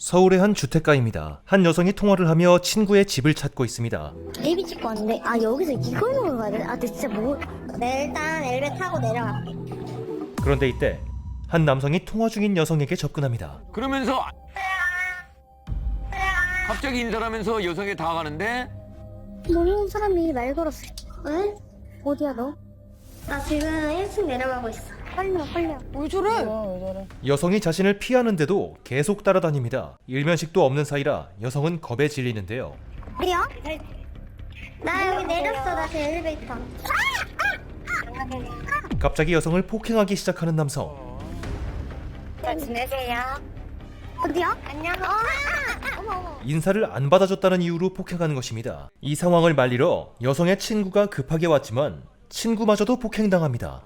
서울의 한 주택가입니다. 한 여성이 통화를 하며 친구의 집을 찾고 있습니다. 데뷔 찍고 왔는데 여기서 이걸 먹으러 가야 돼? 근데 진짜 뭐... 네, 일단 엘리베이터 타고 내려갈게. 그런데 이때 한 남성이 통화 중인 여성에게 접근합니다. 그러면서 갑자기 인사를 하면서 여성에게 다가가는데 모르는 사람이 말 걸었어. 왜? 어디야 너? 나 지금 1층 내려가고 있어. 빨리 와 빨리 와. 왜 저래? 여성이 자신을 피하는데도 계속 따라다닙니다. 일면식도 없는 사이라 여성은 겁에 질리는데요. 어디야? 나 여기 내렸어. 나 지금 엘리베이터. 갑자기 여성을 폭행하기 시작하는 남성. 잘 지내세요? 어디야? 안녕. 어머. 인사를 안 받아줬다는 이유로 폭행하는 것입니다. 이 상황을 말리러 여성의 친구가 급하게 왔지만 친구마저도 폭행당합니다.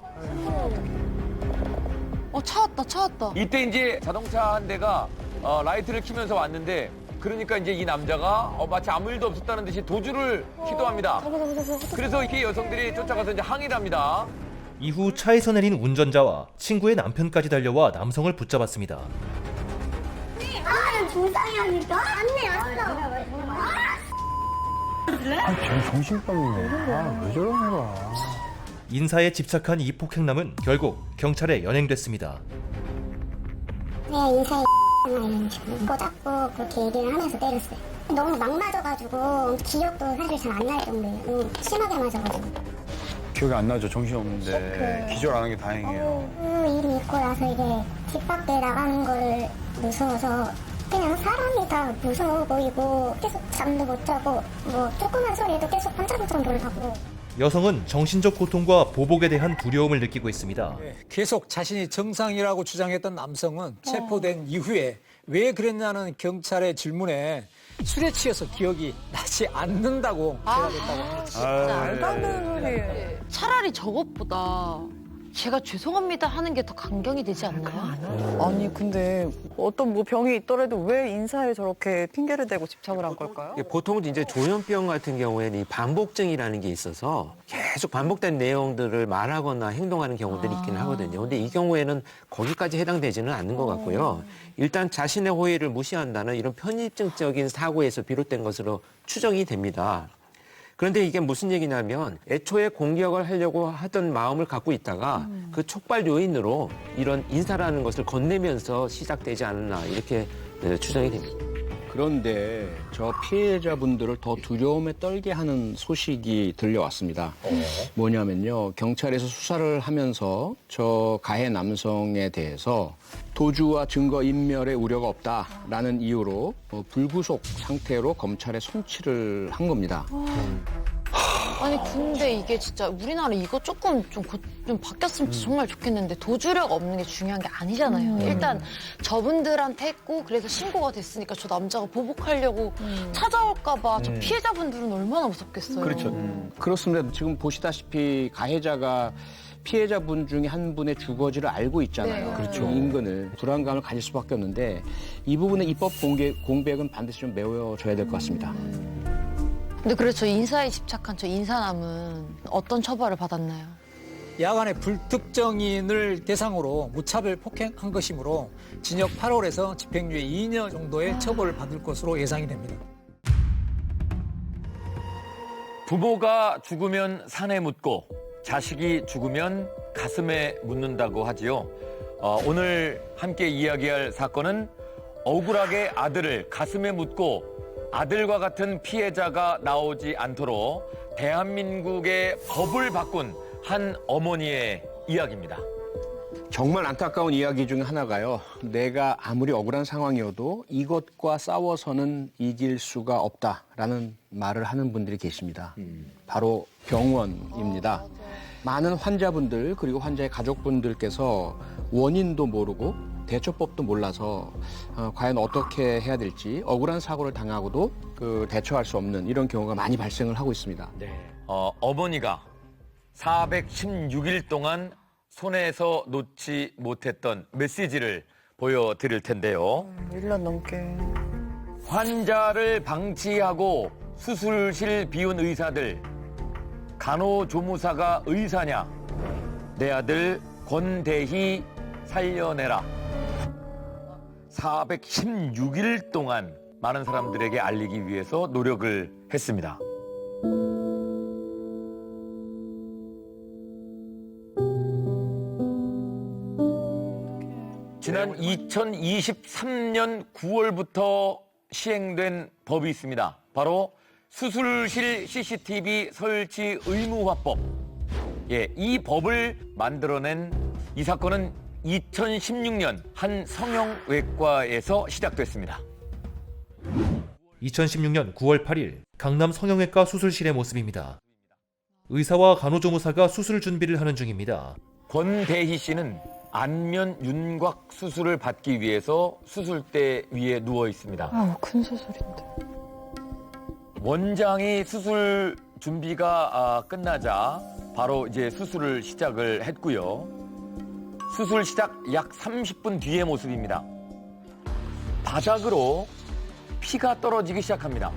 차 왔다. 이때 이제 자동차 한 대가 라이트를 켜면서 왔는데 그러니까 이제 이 남자가 마치 아무 일도 없었다는 듯이 도주를 시도합니다. 그래서 이 여성들이 쫓아가서 이제 항의를 합니다. 이후 차에서 내린 운전자와 친구의 남편까지 달려와 남성을 붙잡았습니다. 중상이 아닐까? 안내 왔어. 쟤 정신병이네. 왜 저러는 거야? 인사에 집착한 이 폭행남은 결국 경찰에 연행됐습니다. 내 인사에 이런 식으로 꼬잡고 그렇게 얘기를 하면서 때렸어요. 너무 막 맞아가지고 기억도 사실 잘 안 날 정도예요. 심하게 맞아가지고. 기억이 안 나죠. 정신없는데. 기절 안 한 게 다행이에요. 그 일이 있고 나서 이제 집 밖에 나가는 걸 무서워서 그냥 사람이 다 무서워 보이고 계속 잠도 못 자고 뭐 조그만 소리에도 계속 반짝반짝 놀라고. 여성은 정신적 고통과 보복에 대한 두려움을 느끼고 있습니다. 계속 자신이 정상이라고 주장했던 남성은 체포된 이후에 왜 그랬냐는 경찰의 질문에 술에 취해서 기억이 나지 않는다고 대답했다고 합니다. 말도 안 되는 소리. 차라리 저것보다 제가 죄송합니다 하는 게 더 강경이 되지 않나요? 아니 근데 어떤 뭐 병이 있더라도 왜 인사에 저렇게 핑계를 대고 집착을 한 걸까요? 보통 이제 조현병 같은 경우에는 이 반복증이라는 게 있어서 계속 반복된 내용들을 말하거나 행동하는 경우들이 있긴 하거든요. 근데 이 경우에는 거기까지 해당되지는 않는 것 같고요. 일단 자신의 호의를 무시한다는 이런 편입증적인 사고에서 비롯된 것으로 추정이 됩니다. 그런데 이게 무슨 얘기냐면 애초에 공격을 하려고 하던 마음을 갖고 있다가 그 촉발 요인으로 이런 인사라는 것을 건네면서 시작되지 않았나 이렇게 추정이 됩니다. 그런데 저 피해자분들을 더 두려움에 떨게 하는 소식이 들려왔습니다. 뭐냐면요. 경찰에서 수사를 하면서 저 가해 남성에 대해서 도주와 증거 인멸의 우려가 없다라는 이유로 불구속 상태로 검찰에 송치를 한 겁니다. 아니 근데 이게 진짜 우리나라 이거 조금 좀 바뀌었으면 정말 좋겠는데 도주력 없는 게 중요한 게 아니잖아요. 일단 저분들한테 했고 그래서 신고가 됐으니까 저 남자가 보복하려고 찾아올까 봐 저 피해자분들은 얼마나 무섭겠어요. 그렇죠. 그렇습니다. 지금 보시다시피 가해자가 피해자분 중에 한 분의 주거지를 알고 있잖아요. 네. 그렇죠. 인근을 불안감을 가질 수밖에 없는데 이 부분의 입법 공백은 반드시 좀 메워줘야 될 것 같습니다. 근데 그래서 인사에 집착한 저 인사남은 어떤 처벌을 받았나요? 야간에 불특정인을 대상으로 무차별 폭행한 것이므로 징역 8월에서 집행유예 2년 정도의 처벌을 받을 것으로 예상이 됩니다. 부모가 죽으면 산에 묻고 자식이 죽으면 가슴에 묻는다고 하지요. 오늘 함께 이야기할 사건은 억울하게 아들을 가슴에 묻고 아들과 같은 피해자가 나오지 않도록 대한민국의 법을 바꾼 한 어머니의 이야기입니다. 정말 안타까운 이야기 중 하나가요. 내가 아무리 억울한 상황이어도 이것과 싸워서는 이길 수가 없다라는 말을 하는 분들이 계십니다. 바로 병원입니다. 많은 환자분들 그리고 환자의 가족분들께서 원인도 모르고 대처법도 몰라서 과연 어떻게 해야 될지 억울한 사고를 당하고도 대처할 수 없는 이런 경우가 많이 발생을 하고 있습니다. 어머니가 416일 동안 손에서 놓지 못했던 메시지를 보여드릴 텐데요. 1년 넘게. 환자를 방치하고 수술실 비운 의사들, 간호조무사가 의사냐? 내 아들 권대희 살려내라. 416일 동안 많은 사람들에게 알리기 위해서 노력을 했습니다. 지난 2023년 9월부터 시행된 법이 있습니다. 바로 수술실 CCTV 설치 의무화법. 예, 이 법을 만들어낸 이 사건은 2016년 한 성형외과에서 시작됐습니다. 2016년 9월 8일 강남 성형외과 수술실의 모습입니다. 의사와 간호조무사가 수술 준비를 하는 중입니다. 권대희 씨는 안면 윤곽 수술을 받기 위해서 수술대 위에 누워 있습니다. 아우, 큰 수술인데. 원장이 수술 준비가 끝나자 바로 이제 수술을 시작을 했고요. 수술 시작 약 30분 뒤의 모습입니다. 바닥으로 피가 떨어지기 시작합니다.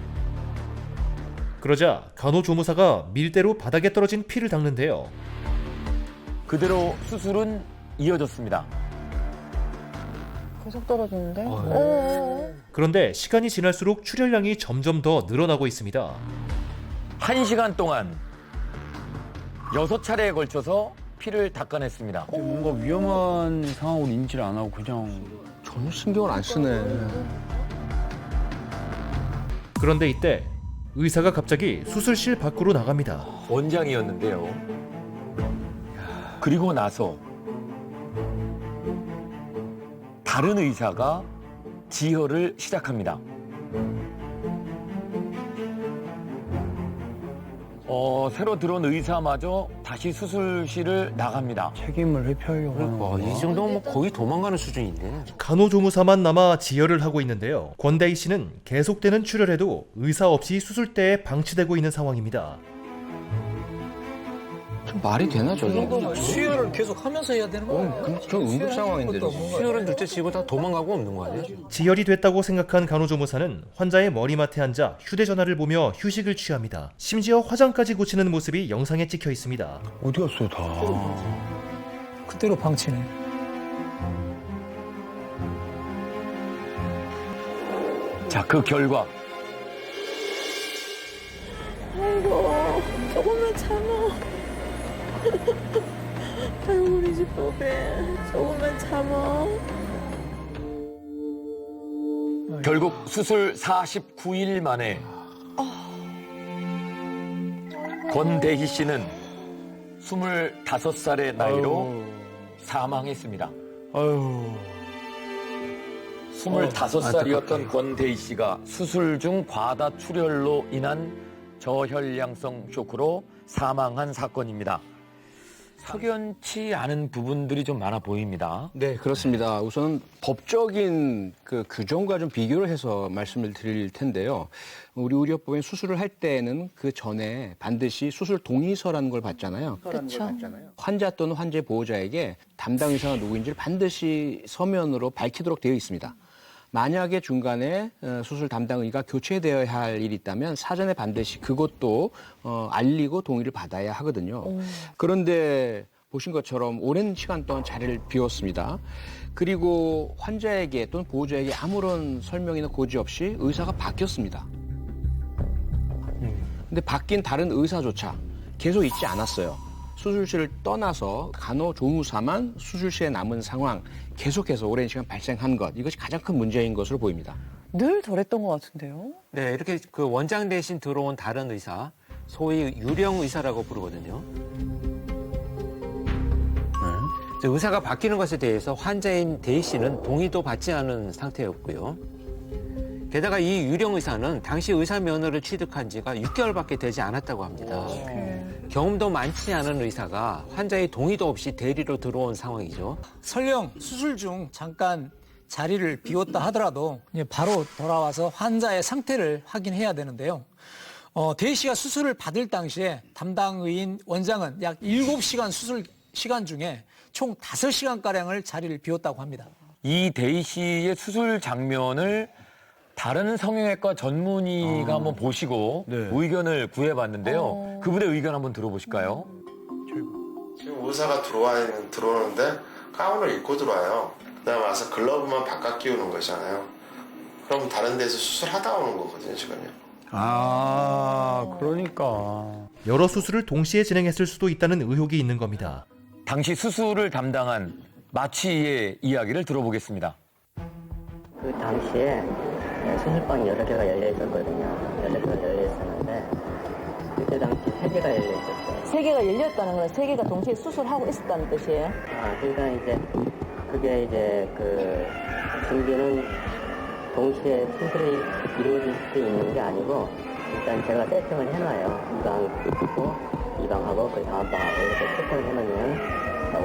그러자 간호조무사가 밀대로 바닥에 떨어진 피를 닦는데요. 그대로 수술은 이어졌습니다. 계속 떨어지는데? 그런데 시간이 지날수록 출혈량이 점점 더 늘어나고 있습니다. 1시간 동안 6차례에 걸쳐서 피를 닦아냈습니다. 뭔가 위험한 상황으로 인지를 안 하고 그냥 전혀 신경을 안 쓰네. 그런데 이때 의사가 갑자기 수술실 밖으로 나갑니다. 원장이었는데요. 그리고 나서 다른 의사가 지혈을 시작합니다. 새로 들어온 의사마저 다시 수술실을 나갑니다. 책임을 회피하려고 하는 와, 이 정도면 뭐 거의 도망가는 수준인데. 간호조무사만 남아 지혈을 하고 있는데요. 권대희 씨는 계속되는 출혈에도 의사 없이 수술대에 방치되고 있는 상황입니다. 좀 말이 되나 저게? 수혈을 계속 하면서 해야 되는 거예요. 저 응급 상황인데. 수혈은 둘째 치고 다 도망가고 없는 거 아니에요? 지혈이 됐다고 생각한 간호조무사는 환자의 머리맡에 앉아 휴대전화를 보며 휴식을 취합니다. 심지어 화장까지 고치는 모습이 영상에 찍혀 있습니다. 어디 갔어요 다. 그대로 방치네. 자, 그 결과 아이고, 조금만 참아. 아이고, 우리 집 보배. 조금만 참아. 결국 수술 49일 만에 권대희 씨는 25살의 나이로 사망했습니다. 아유. 25살이었던 권대희 씨가 수술 중 과다 출혈로 인한 저혈량성 쇼크로 사망한 사건입니다. 석연치 않은 부분들이 좀 많아 보입니다. 네, 그렇습니다. 우선 법적인 그 규정과 좀 비교를 해서 말씀을 드릴 텐데요. 우리 의료법에 수술을 할 때에는 그 전에 반드시 수술 동의서라는 걸 받잖아요. 그렇죠. 환자 또는 환자의 보호자에게 담당 의사가 누구인지를 반드시 서면으로 밝히도록 되어 있습니다. 만약에 중간에 수술 담당의가 교체되어야 할 일이 있다면 사전에 반드시 그것도 알리고 동의를 받아야 하거든요. 그런데 보신 것처럼 오랜 시간 동안 자리를 비웠습니다. 그리고 환자에게 또는 보호자에게 아무런 설명이나 고지 없이 의사가 바뀌었습니다. 근데 바뀐 다른 의사조차 계속 있지 않았어요. 수술실을 떠나서 간호조무사만 수술실에 남은 상황 계속해서 오랜 시간 발생한 것, 이것이 가장 큰 문제인 것으로 보입니다. 늘 저랬던 것 같은데요? 네, 이렇게 그 원장 대신 들어온 다른 의사, 소위 유령 의사라고 부르거든요. 의사가 바뀌는 것에 대해서 환자인 대희 씨는 동의도 받지 않은 상태였고요. 게다가 이 유령 의사는 당시 의사 면허를 취득한 지가 6개월밖에 되지 않았다고 합니다. 경험도 많지 않은 의사가 환자의 동의도 없이 대리로 들어온 상황이죠. 설령 수술 중 잠깐 자리를 비웠다 하더라도 이제 바로 돌아와서 환자의 상태를 확인해야 되는데요. 대희 씨가 수술을 받을 당시에 담당의인 원장은 약 7시간 수술 시간 중에 총 5시간가량을 자리를 비웠다고 합니다. 이 대희 씨의 수술 장면을 다른 성형외과 전문의가 한번 보시고 네. 의견을 구해봤는데요. 그분의 의견 한번 들어보실까요? 지금 의사가 들어오는데 가운을 입고 들어와요. 그다음에 와서 글러브만 바깥 끼우는 거잖아요. 그럼 다른 데서 수술하다 오는 거거든요, 지금요. 아, 그러니까. 여러 수술을 동시에 진행했을 수도 있다는 의혹이 있는 겁니다. 당시 수술을 담당한 마취의 이야기를 들어보겠습니다. 그 당시에 수술방이 여러 개가 열려 있었거든요. 여러 개가 열려 있었는데 그때 당시 3개가 열려 있었어요. 3개가 열렸다는 건 3개가 동시에 수술하고 있었다는 뜻이에요? 그러니까 이제 그게 이제 그 준비는 동시에 수술이 이루어질 수 있는 게 아니고 일단 제가 세팅을 해놔요. 이 방 있고 이 방하고 그 다음 방하고 이렇게 세팅을 해놓으면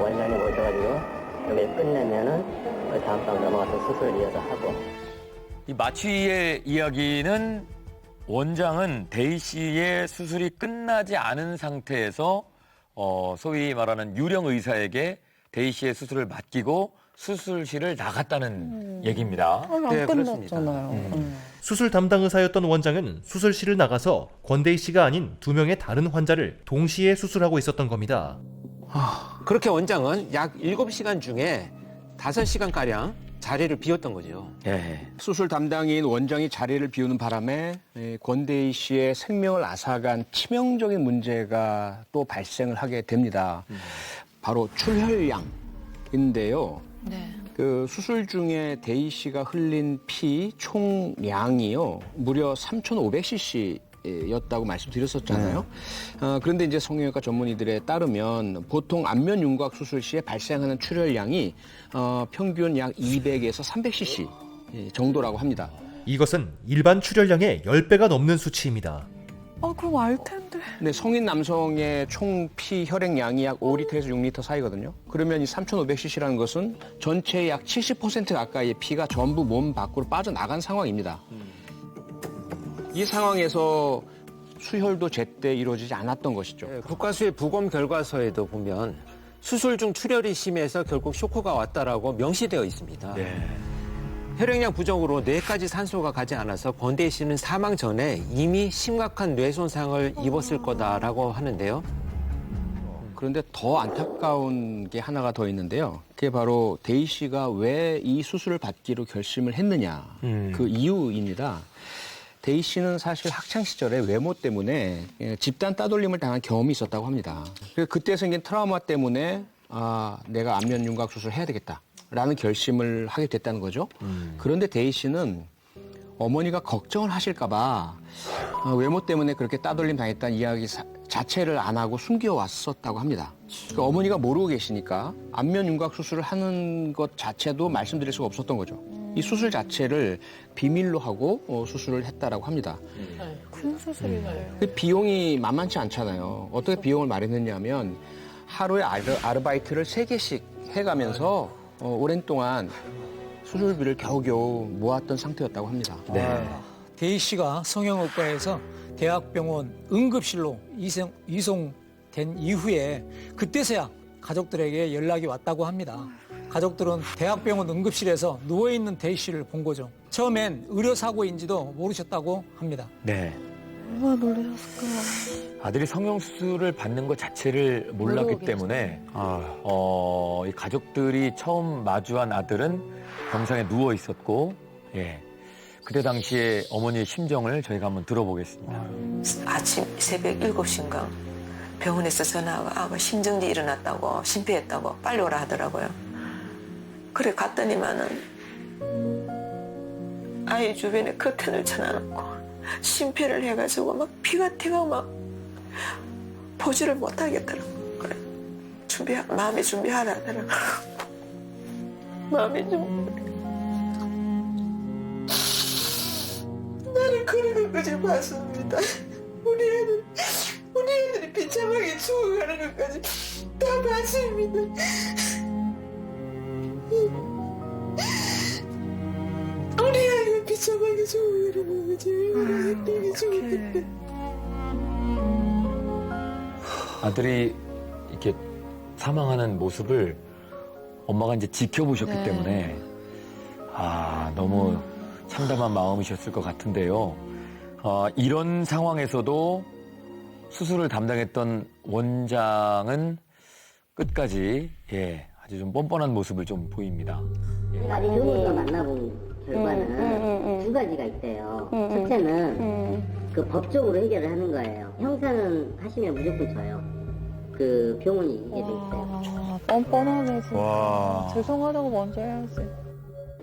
원장이 오셔가지고 여기를 끝내면은 그 다음 방 넘어가서 수술을 이어서 하고. 이 마취의 이야기는 원장은 대희 씨의 수술이 끝나지 않은 상태에서 소위 말하는 유령 의사에게 대희 씨의 수술을 맡기고 수술실을 나갔다는 얘기입니다. 안 네, 끝났잖아요. 수술 담당 의사였던 원장은 수술실을 나가서 권대희 씨가 아닌 2명의 다른 환자를 동시에 수술하고 있었던 겁니다. 그렇게 원장은 약 7시간 중에 5시간가량 자리를 비웠던 거죠. 예. 수술 담당인 원장이 자리를 비우는 바람에 권대희 씨의 생명을 앗아간 치명적인 문제가 또 발생을 하게 됩니다. 바로 출혈량인데요. 네. 그 수술 중에 대희 씨가 흘린 피 총량이요. 무려 3,500cc 였다고 말씀드렸었잖아요. 그런데 이제 성형외과 전문의들에 따르면 보통 안면 윤곽 수술 시에 발생하는 출혈량이 평균 약 200에서 300cc 정도라고 합니다. 이것은 일반 출혈량의 10배가 넘는 수치입니다. 그럼 알 텐데. 네, 성인 남성의 총 피 혈액량이 약 5리터에서 6리터 사이거든요. 그러면 이 3,500cc라는 것은 전체의 약 70% 가까이의 피가 전부 몸 밖으로 빠져나간 상황입니다. 이 상황에서 수혈도 제때 이루어지지 않았던 것이죠. 국가수의 부검 결과서에도 보면 수술 중 출혈이 심해서 결국 쇼크가 왔다라고 명시되어 있습니다. 혈액량 부족으로 뇌까지 산소가 가지 않아서 권대희 씨는 사망 전에 이미 심각한 뇌 손상을 입었을 거다라고 하는데요. 그런데 더 안타까운 게 하나가 더 있는데요. 그게 바로 대희 씨가 왜 이 수술을 받기로 결심을 했느냐. 그 이유입니다. 대희 씨는 사실 학창 시절에 외모 때문에 집단 따돌림을 당한 경험이 있었다고 합니다. 그때 생긴 트라우마 때문에 내가 안면 윤곽 수술을 해야 되겠다라는 결심을 하게 됐다는 거죠. 그런데 대희 씨는 어머니가 걱정을 하실까 봐 외모 때문에 그렇게 따돌림 당했다는 이야기 자체를 안 하고 숨겨왔었다고 합니다. 그러니까 어머니가 모르고 계시니까 안면 윤곽 수술을 하는 것 자체도 말씀드릴 수가 없었던 거죠. 이 수술 자체를 비밀로 하고 수술을 했다라고 합니다. 큰 수술이네. 그 비용이 만만치 않잖아요. 어떻게 비용을 마련했냐면 하루에 아르바이트를 3개씩 해가면서 오랜 동안 수술비를 겨우겨우 모았던 상태였다고 합니다. 대희 씨가 성형외과에서 대학병원 응급실로 이송된 이후에 그때서야 가족들에게 연락이 왔다고 합니다. 가족들은 대학병원 응급실에서 누워있는 대희 씨를 본 거죠. 처음엔 의료사고인지도 모르셨다고 합니다. 네. 얼마나 놀라셨을까. 아들이 성형수술을 받는 것 자체를 몰랐기 모르고 때문에 이 가족들이 처음 마주한 아들은 병상에 누워 있었고, 그때 당시에 어머니의 심정을 저희가 한번 들어보겠습니다. 아침 새벽 7시인가 병원에서 전화가 아가 심정지 일어났다고 심폐했다고 빨리 오라 하더라고요. 그래 갔더니만은 아이 주변에 커튼을 쳐놔놓고 심폐를 해가지고 막 피가 튀고 막 보지를 못하겠더라고. 그래 마음의 준비하라 하더라고. 마음의 준비. 나는 그런 것까지 봤습니다. 우리 애들이 비참하게 죽어가는 것까지 다 봤습니다. 우리 아이가 비참하게 죽어가는 거지. 우리 죽었는데. 아들이 이렇게 사망하는 모습을 엄마가 이제 지켜보셨기 때문에 너무 참담한 마음이셨을 것 같은데요. 이런 상황에서도 수술을 담당했던 원장은 끝까지 아주 좀 뻔뻔한 모습을 좀 보입니다. 두분과 만나본 결과는 두 가지가 있대요. 첫째는 그 법적으로 해결을 하는 거예요. 형사는 하시면 무조건 져요. 그 병원이 이기게 돼 있어요. 뻔뻔하네 진짜. 와. 죄송하다고 먼저 해야지.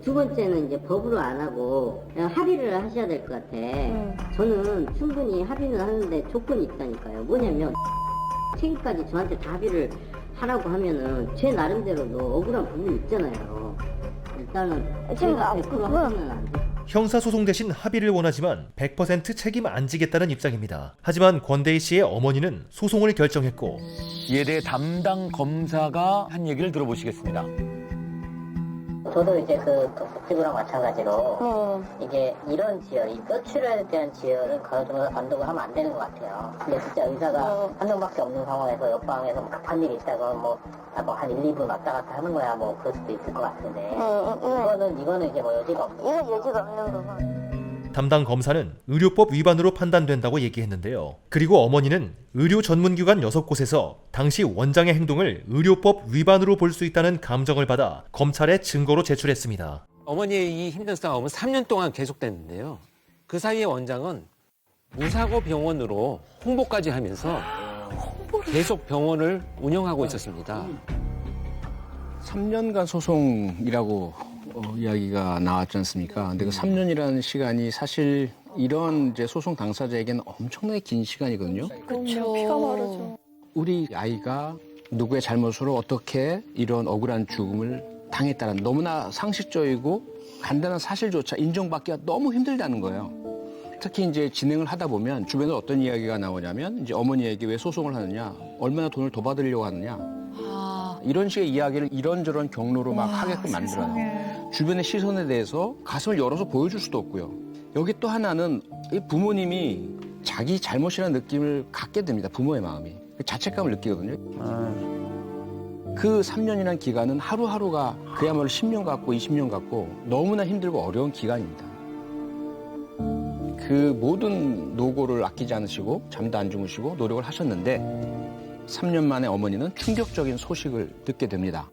두 번째는 이제 법으로 안 하고 그냥 합의를 하셔야 될 것 같아. 저는 충분히 합의는 하는데 조건이 있다니까요. 뭐냐면 책임까지 저한테 다 합의를 하라고 하면은 제 나름대로도 억울한 부분이 있잖아요. 일단은 제가 100% 하면 안 돼. 형사소송 대신 합의를 원하지만 100% 책임 안 지겠다는 입장입니다. 하지만 권대희 씨의 어머니는 소송을 결정했고 이에 대해 담당 검사가 한 얘기를 들어보시겠습니다. 저도 이제 그 독립부랑 마찬가지로 이게 이런 지열, 이 뼈출혈에 대한 지열은 가로등을 안두고 하면 안 되는 것 같아요. 근데 진짜 의사가 한 명밖에 없는 상황에서 옆방에서 뭐 급한 일이 있다가 한 1, 2분 왔다 갔다 하는 거야 뭐 그럴 수도 있을 것 같은데 이거는 이제 뭐 여지가 없어. 이건 여지가 없는 거고. 담당 검사는 의료법 위반으로 판단된다고 얘기했는데요. 그리고 어머니는 의료 전문기관 6곳에서 당시 원장의 행동을 의료법 위반으로 볼 수 있다는 감정을 받아 검찰에 증거로 제출했습니다. 어머니의 이 힘든 싸움은 3년 동안 계속됐는데요. 그 사이에 원장은 무사고 병원으로 홍보까지 하면서 계속 병원을 운영하고 있었습니다. 3년간 소송이라고 이야기가 나왔지 않습니까? 근데 그 3년이라는 시간이 사실 이런 이제 소송 당사자에게는 엄청나게 긴 시간이거든요. 그렇죠. 피가 마르죠. 우리 아이가 누구의 잘못으로 어떻게 이런 억울한 죽음을 당했다는 너무나 상식적이고 간단한 사실조차 인정받기가 너무 힘들다는 거예요. 특히 이제 진행을 하다 보면 주변에 어떤 이야기가 나오냐면 이제 어머니에게 왜 소송을 하느냐, 얼마나 돈을 더 받으려고 하느냐, 이런 식의 이야기를 이런저런 경로로 막 하게끔 만들어요. 세상에. 주변의 시선에 대해서 가슴을 열어서 보여줄 수도 없고요. 여기 또 하나는 이 부모님이 자기 잘못이라는 느낌을 갖게 됩니다. 부모의 마음이. 자책감을 느끼거든요. 그 3년이라는 기간은 하루하루가 그야말로 10년 같고 20년 같고 너무나 힘들고 어려운 기간입니다. 그 모든 노고를 아끼지 않으시고 잠도 안 주무시고 노력을 하셨는데 3년 만에 어머니는 충격적인 소식을 듣게 됩니다.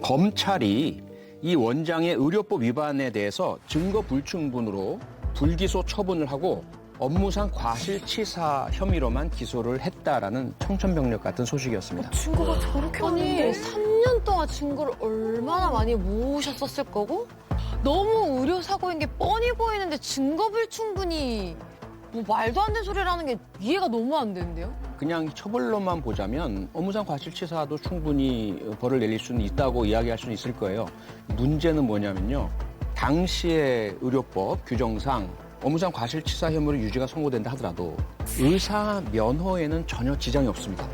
검찰이 이 원장의 의료법 위반에 대해서 증거 불충분으로 불기소 처분을 하고 업무상 과실치사 혐의로만 기소를 했다라는 청천벽력 같은 소식이었습니다. 친구가 저렇게 아니, 많은데. 3년 동안 증거를 얼마나 많이 모으셨었을 거고 너무 의료사고인 게 뻔히 보이는데 증거 불충분이 뭐 말도 안 되는 소리라는 게 이해가 너무 안 되는데요? 그냥 처벌로만 보자면 업무상 과실치사도 충분히 벌을 내릴 수는 있다고 이야기할 수는 있을 거예요. 문제는 뭐냐면요. 당시의 의료법 규정상 업무상 과실치사 혐의로 유죄가 선고된다 하더라도 의사 면허에는 전혀 지장이 없습니다.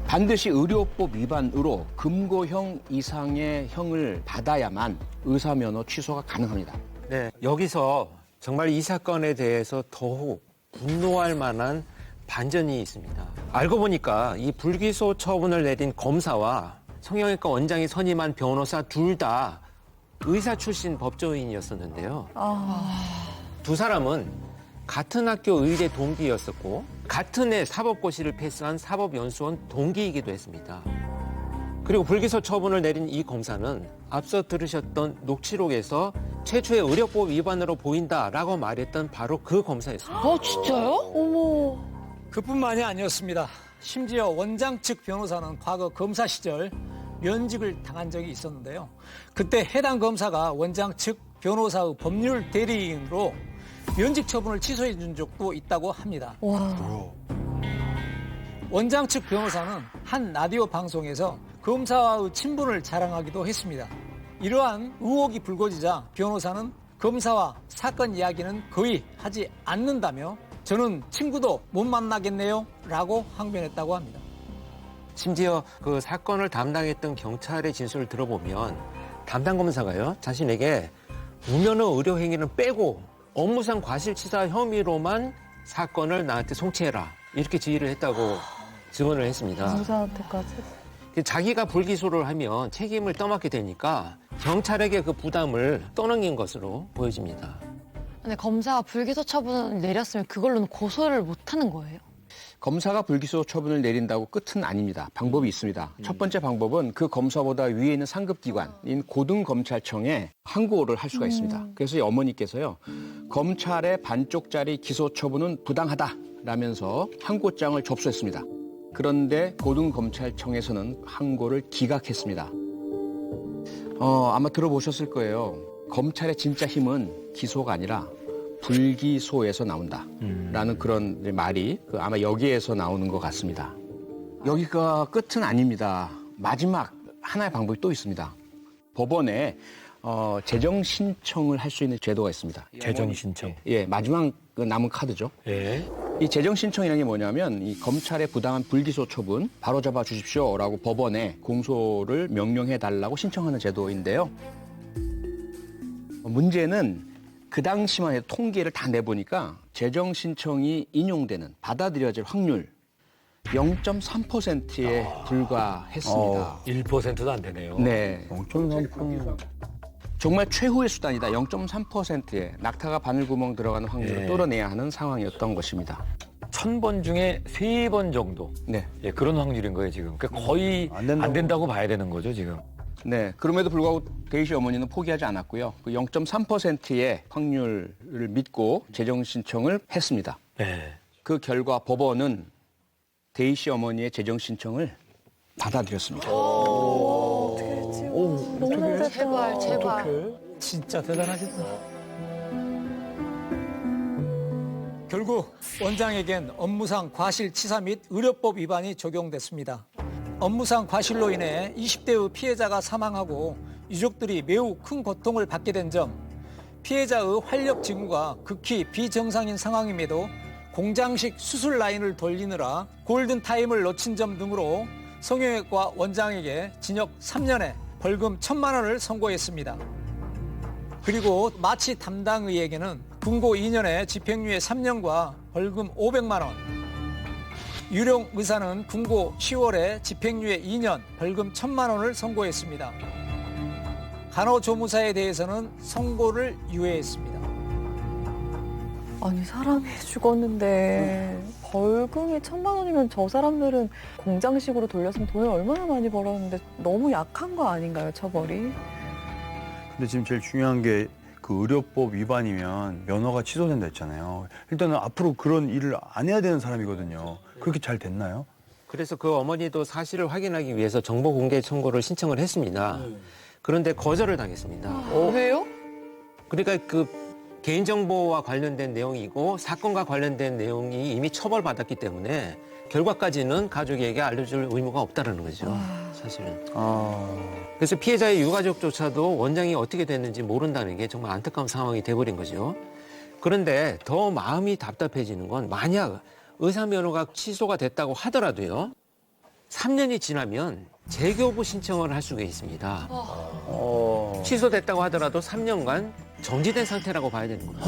반드시 의료법 위반으로 금고형 이상의 형을 받아야만 의사 면허 취소가 가능합니다. 네, 여기서 정말 이 사건에 대해서 더욱 분노할 만한 반전이 있습니다. 알고 보니까 이 불기소 처분을 내린 검사와 성형외과 원장이 선임한 변호사 둘 다 의사 출신 법조인이었었는데요. 두 사람은 같은 학교 의대 동기였었고 같은 해 사법고시를 패스한 사법연수원 동기이기도 했습니다. 그리고 불기소 처분을 내린 이 검사는 앞서 들으셨던 녹취록에서 최초의 의료법 위반으로 보인다라고 말했던 바로 그 검사였습니다. 진짜요? 어머. 그뿐만이 아니었습니다. 심지어 원장 측 변호사는 과거 검사 시절 면직을 당한 적이 있었는데요. 그때 해당 검사가 원장 측 변호사의 법률 대리인으로 면직 처분을 취소해 준 적도 있다고 합니다. 원장 측 변호사는 한 라디오 방송에서 검사와의 친분을 자랑하기도 했습니다. 이러한 의혹이 불거지자 변호사는 검사와 사건 이야기는 거의 하지 않는다며 저는 친구도 못 만나겠네요 라고 항변했다고 합니다. 심지어 그 사건을 담당했던 경찰의 진술을 들어보면 담당 검사가요 자신에게 무면허 의료 행위는 빼고 업무상 과실치사 혐의로만 사건을 나한테 송치해라 이렇게 지휘를 했다고 증언을 했습니다. 검사한테까지. 자기가 불기소를 하면 책임을 떠맡게 되니까 경찰에게 그 부담을 떠넘긴 것으로 보여집니다. 근데 검사가 불기소 처분을 내렸으면 그걸로는 고소를 못 하는 거예요? 검사가 불기소 처분을 내린다고 끝은 아닙니다. 방법이 있습니다. 첫 번째 방법은 그 검사보다 위에 있는 상급기관인 고등검찰청에 항고를 할 수가 있습니다. 그래서 이 어머니께서요, 검찰의 반쪽짜리 기소 처분은 부당하다라면서 항고장을 접수했습니다. 그런데 고등검찰청에서는 항고를 기각했습니다. 아마 들어보셨을 거예요. 검찰의 진짜 힘은 기소가 아니라 불기소에서 나온다라는 그런 말이 아마 여기에서 나오는 것 같습니다. 여기가 끝은 아닙니다. 마지막 하나의 방법이 또 있습니다. 법원에 재정 신청을 할 수 있는 제도가 있습니다. 재정 신청. 예, 마지막 남은 카드죠. 예. 이 재정 신청이라는 게 뭐냐면 이 검찰의 부당한 불기소 처분 바로잡아 주십시오라고 법원에 공소를 명령해 달라고 신청하는 제도인데요. 문제는 그 당시만 해도 통계를 다 내보니까 재정 신청이 인용되는 받아들여질 확률 0.3%에 불과했습니다. 1%도 안 되네요. 네. 0.3%. 정말 최후의 수단이다. 0.3%에 낙타가 바늘구멍 들어가는 확률을 예. 뚫어내야 하는 상황이었던 것입니다. 1000번 중에 3번 정도. 네. 예, 그런 확률인 거예요, 지금. 그러니까 거의 안 된다고 봐야 되는 거죠, 지금. 네. 그럼에도 불구하고 데이 씨 어머니는 포기하지 않았고요. 그 0.3%의 확률을 믿고 재정 신청을 했습니다. 네. 그 결과 법원은 데이 씨 어머니의 재정 신청을 받아들였습니다. 제발. 진짜 대단하겠다. 결국 원장에겐 업무상 과실치사 및 의료법 위반이 적용됐습니다. 업무상 과실로 인해 20대의 피해자가 사망하고 유족들이 매우 큰 고통을 받게 된 점, 피해자의 활력 징후가 극히 비정상인 상황임에도 공장식 수술 라인을 돌리느라 골든타임을 놓친 점 등으로 성형외과 원장에게 징역 3년에 벌금 1,000만 원을 선고했습니다. 그리고 마취 담당의에게는 금고 2년에 집행유예 3년과 벌금 500만 원, 유령 의사는 금고 10월에 집행유예 2년, 벌금 1,000만 원을 선고했습니다. 간호조무사에 대해서는 선고를 유예했습니다. 아니 사람이 죽었는데 벌금이 1,000만 원이면 저 사람들은 공장식으로 돌렸으면 돈을 얼마나 많이 벌었는데 너무 약한 거 아닌가요, 처벌이? 근데 지금 제일 중요한 게 그 의료법 위반이면 면허가 취소된다 했잖아요. 일단은 앞으로 그런 일을 안 해야 되는 사람이거든요. 그렇게 잘 됐나요? 그래서 그 어머니도 사실을 확인하기 위해서 정보 공개 청구를 신청을 했습니다. 그런데 거절을 당했습니다. 왜요? 그러니까 그 개인정보와 관련된 내용이고 사건과 관련된 내용이 이미 처벌받았기 때문에 결과까지는 가족에게 알려줄 의무가 없다는 거죠. 사실은. 그래서 피해자의 유가족조차도 원장이 어떻게 됐는지 모른다는 게 정말 안타까운 상황이 돼버린 거죠. 그런데 더 마음이 답답해지는 건 만약 의사 면허가 취소가 됐다고 하더라도요. 3년이 지나면 재교부 신청을 할 수가 있습니다. 취소됐다고 하더라도 3년간 정지된 상태라고 봐야 되는 겁니다.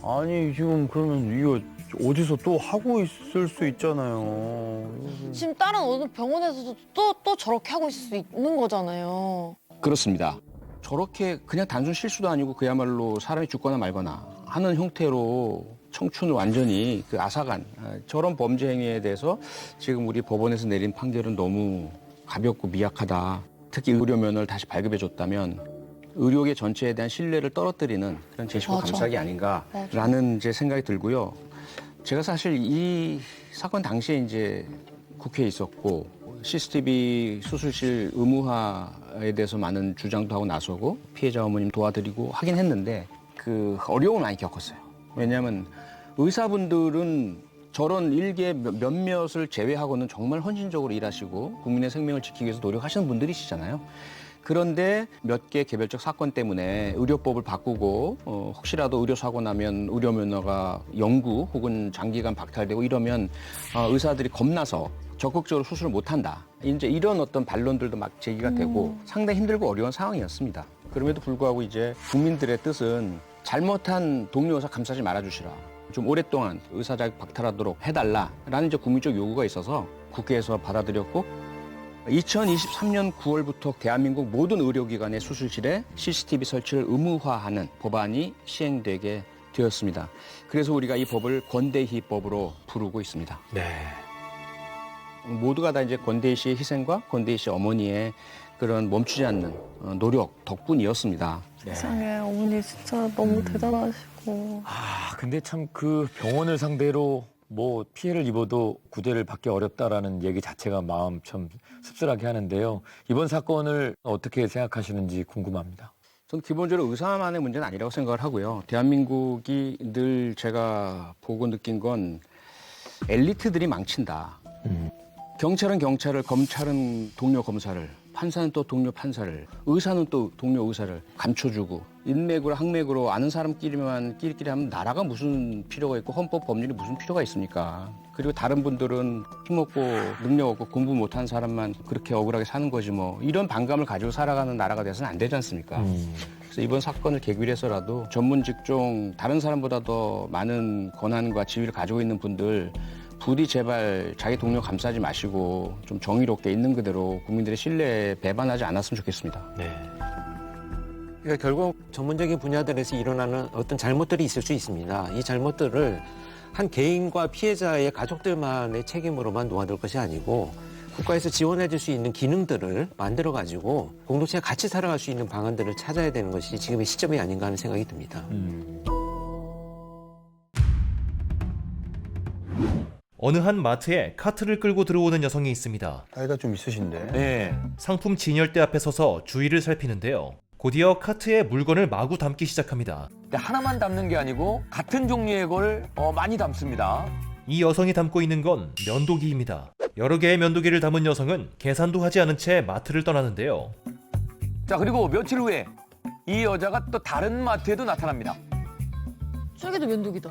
아니 지금 그러면 이거 어디서 또 하고 있을 수 있잖아요. 지금 다른 어느 병원에서도 또 저렇게 하고 있을 수 있는 거잖아요. 그렇습니다. 저렇게 그냥 단순 실수도 아니고 그야말로 사람이 죽거나 말거나 하는 형태로 청춘을 완전히 앗아간 저런 범죄 행위에 대해서 지금 우리 법원에서 내린 판결은 너무 가볍고 미약하다. 특히 의료 면허를 다시 발급해줬다면 의료계 전체에 대한 신뢰를 떨어뜨리는 그런 제시고 감사하기 아닌가라는 이제 생각이 들고요. 제가 사실 이 사건 당시에 이제 국회에 있었고 CCTV 수술실 의무화에 대해서 많은 주장도 하고 나서고 피해자 어머님 도와드리고 하긴 했는데 그 어려움을 많이 겪었어요. 왜냐하면 의사분들은 저런 일개 몇몇을 제외하고는 정말 헌신적으로 일하시고 국민의 생명을 지키기 위해서 노력하시는 분들이시잖아요. 그런데 몇 개 개별적 사건 때문에 의료법을 바꾸고 혹시라도 의료사고 나면 의료면허가 영구 혹은 장기간 박탈되고 이러면 의사들이 겁나서 적극적으로 수술을 못한다. 이제 이런 어떤 반론들도 막 제기가 되고 상당히 힘들고 어려운 상황이었습니다. 그럼에도 불구하고 이제 국민들의 뜻은 잘못한 동료 의사 감싸지 말아주시라. 좀 오랫동안 의사 자격 박탈하도록 해달라라는 이제 국민적 요구가 있어서 국회에서 받아들였고 2023년 9월부터 대한민국 모든 의료기관의 수술실에 CCTV 설치를 의무화하는 법안이 시행되게 되었습니다. 그래서 우리가 이 법을 권대희법으로 부르고 있습니다. 네. 모두가 다 이제 권대희 씨의 희생과 권대희 씨 어머니의 그런 멈추지 않는 노력 덕분이었습니다. 세상에 어머니 진짜 너무 대단하시고. 아, 근데 참 그 병원을 상대로 뭐 피해를 입어도 구제를 받기 어렵다라는 얘기 자체가 마음 참 씁쓸하게 하는데요. 이번 사건을 어떻게 생각하시는지 궁금합니다. 저는 기본적으로 의사만의 문제는 아니라고 생각을 하고요. 대한민국이 늘 제가 보고 느낀 건 엘리트들이 망친다. 경찰은 경찰을, 검찰은 동료 검사를, 판사는 또 동료 판사를, 의사는 또 동료 의사를 감춰주고 인맥으로 학맥으로 아는 사람끼리만 끼리끼리 하면 나라가 무슨 필요가 있고 헌법 법률이 무슨 필요가 있습니까? 그리고 다른 분들은 힘없고 능력 없고 공부 못한 사람만 그렇게 억울하게 사는 거지 뭐 이런 반감을 가지고 살아가는 나라가 돼서는 안 되지 않습니까? 그래서 이번 사건을 계기로 해서라도 전문 직종 다른 사람보다 더 많은 권한과 지위를 가지고 있는 분들 부디 제발 자기 동료 감싸지 마시고 좀 정의롭게 있는 그대로 국민들의 신뢰에 배반하지 않았으면 좋겠습니다. 네. 그러니까 결국 전문적인 분야들에서 일어나는 어떤 잘못들이 있을 수 있습니다. 이 잘못들을 한 개인과 피해자의 가족들만의 책임으로만 놓아둘 것이 아니고 국가에서 지원해 줄 수 있는 기능들을 만들어가지고 공동체가 같이 살아갈 수 있는 방안들을 찾아야 되는 것이 지금의 시점이 아닌가 하는 생각이 듭니다. 어느 한 마트에 카트를 끌고 들어오는 여성이 있습니다. 나이가 좀 있으신데. 네. 상품 진열대 앞에 서서 주위를 살피는데요. 곧이어 카트에 물건을 마구 담기 시작합니다. 근데 하나만 담는 게 아니고 같은 종류의 걸 많이 담습니다. 이 여성이 담고 있는 건 면도기입니다. 여러 개의 면도기를 담은 여성은 계산도 하지 않은 채 마트를 떠나는데요. 자, 그리고 며칠 후에 이 여자가 또 다른 마트에도 나타납니다. 저기도 면도기다.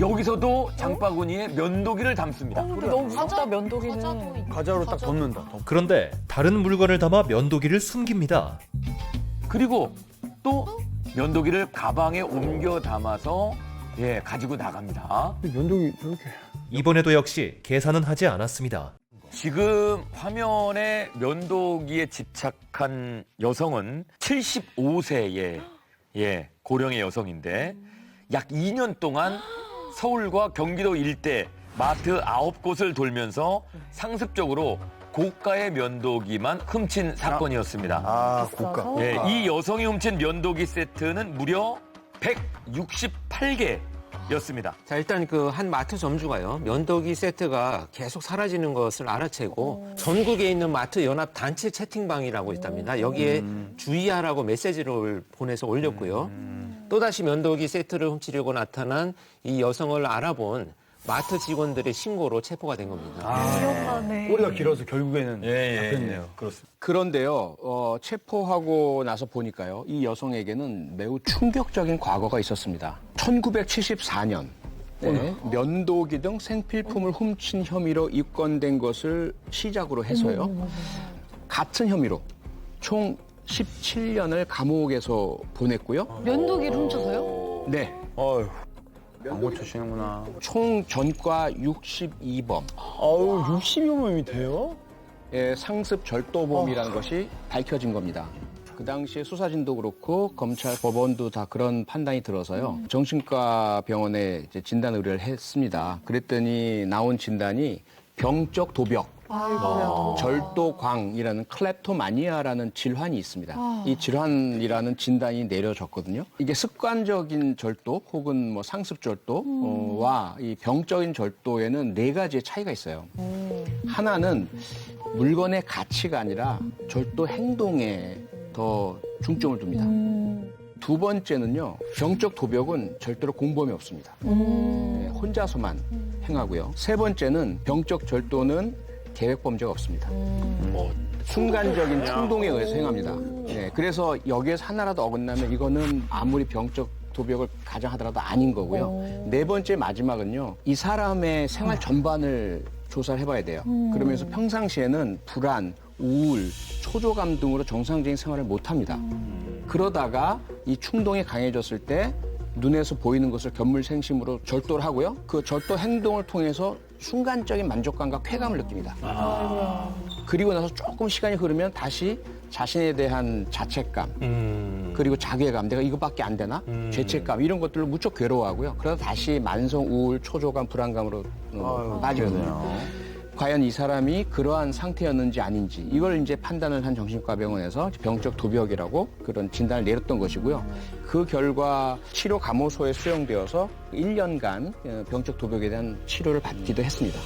여기서도 장바구니에 면도기를 담습니다. 근데 너무 무섭다 면도기는. 과자로 딱 덮는다. 그런데 다른 물건을 담아 면도기를 숨깁니다. 그리고 또 면도기를 가방에 옮겨 담아서 가지고 나갑니다. 면도기 이렇게. 이번에도 역시 계산은 하지 않았습니다. 지금 화면에 면도기에 집착한 여성은 75세의 고령의 여성인데 약 2년 동안 서울과 경기도 일대 마트 9곳을 돌면서 상습적으로 고가의 면도기만 훔친 사건이었습니다. 아, 고가. 이 여성이 훔친 면도기 세트는 무려 168개였습니다. 자, 일단 그 한 마트 점주가요, 면도기 세트가 계속 사라지는 것을 알아채고 전국에 있는 마트 연합 단체 채팅방이라고 있답니다. 여기에 주의하라고 메시지를 보내서 올렸고요. 또다시 면도기 세트를 훔치려고 나타난 이 여성을 알아본 마트 직원들의 신고로 체포가 된 겁니다. 위험하네. 꼬리가 길어서 결국에는 잡혔네요. 그렇습니다. 그런데요, 체포하고 나서 보니까요, 이 여성에게는 매우 충격적인 과거가 있었습니다. 1974년, 면도기 등 생필품을 훔친 혐의로 입건된 것을 시작으로 해서요, 같은 혐의로 총 17년을 감옥에서 보냈고요. 면도기를 훔쳐서요? 네. 안 고쳐지는구나. 총 전과 62범. 62범이 돼요? 상습 절도범이라는 것이 밝혀진 겁니다. 그 당시에 수사진도 그렇고 검찰 법원도 다 그런 판단이 들어서요. 정신과 병원에 이제 진단 의뢰를 했습니다. 그랬더니 나온 진단이 병적 도벽. 절도광이라는 클렙토마니아라는 질환이 있습니다. 이 질환이라는 진단이 내려졌거든요. 이게 습관적인 절도 혹은 뭐 상습 절도와 이 병적인 절도에는 4가지의 차이가 있어요. 하나는 물건의 가치가 아니라 절도 행동에 더 중점을 둡니다. 두 번째는요, 병적 도벽은 절대로 공범이 없습니다. 혼자서만 행하고요. 세 번째는 병적 절도는 계획 범죄가 없습니다. 순간적인 충동에 의해서 행합니다. 그래서 여기에서 하나라도 어긋나면 이거는 아무리 병적 도벽을 가장하더라도 아닌 거고요. 네 번째 마지막은요, 이 사람의 생활 전반을 조사를 해봐야 돼요. 그러면서 평상시에는 불안, 우울, 초조감 등으로 정상적인 생활을 못합니다. 그러다가 이 충동이 강해졌을 때 눈에서 보이는 것을 견물생심으로 절도를 하고요. 그 절도 행동을 통해서 순간적인 만족감과 쾌감을 느낍니다. 그리고 나서 조금 시간이 흐르면 다시 자신에 대한 자책감, 그리고 자괴감, 내가 이것밖에 안 되나? 죄책감, 이런 것들로 무척 괴로워하고요. 그러다 다시 만성 우울, 초조감, 불안감으로 빠지거든요. 과연 이 사람이 그러한 상태였는지 아닌지, 이걸 이제 판단을 한 정신과 병원에서 병적 도벽이라고 그런 진단을 내렸던 것이고요. 그 결과 치료 감호소에 수용되어서 1년간 병적 도벽에 대한 치료를 받기도 했습니다.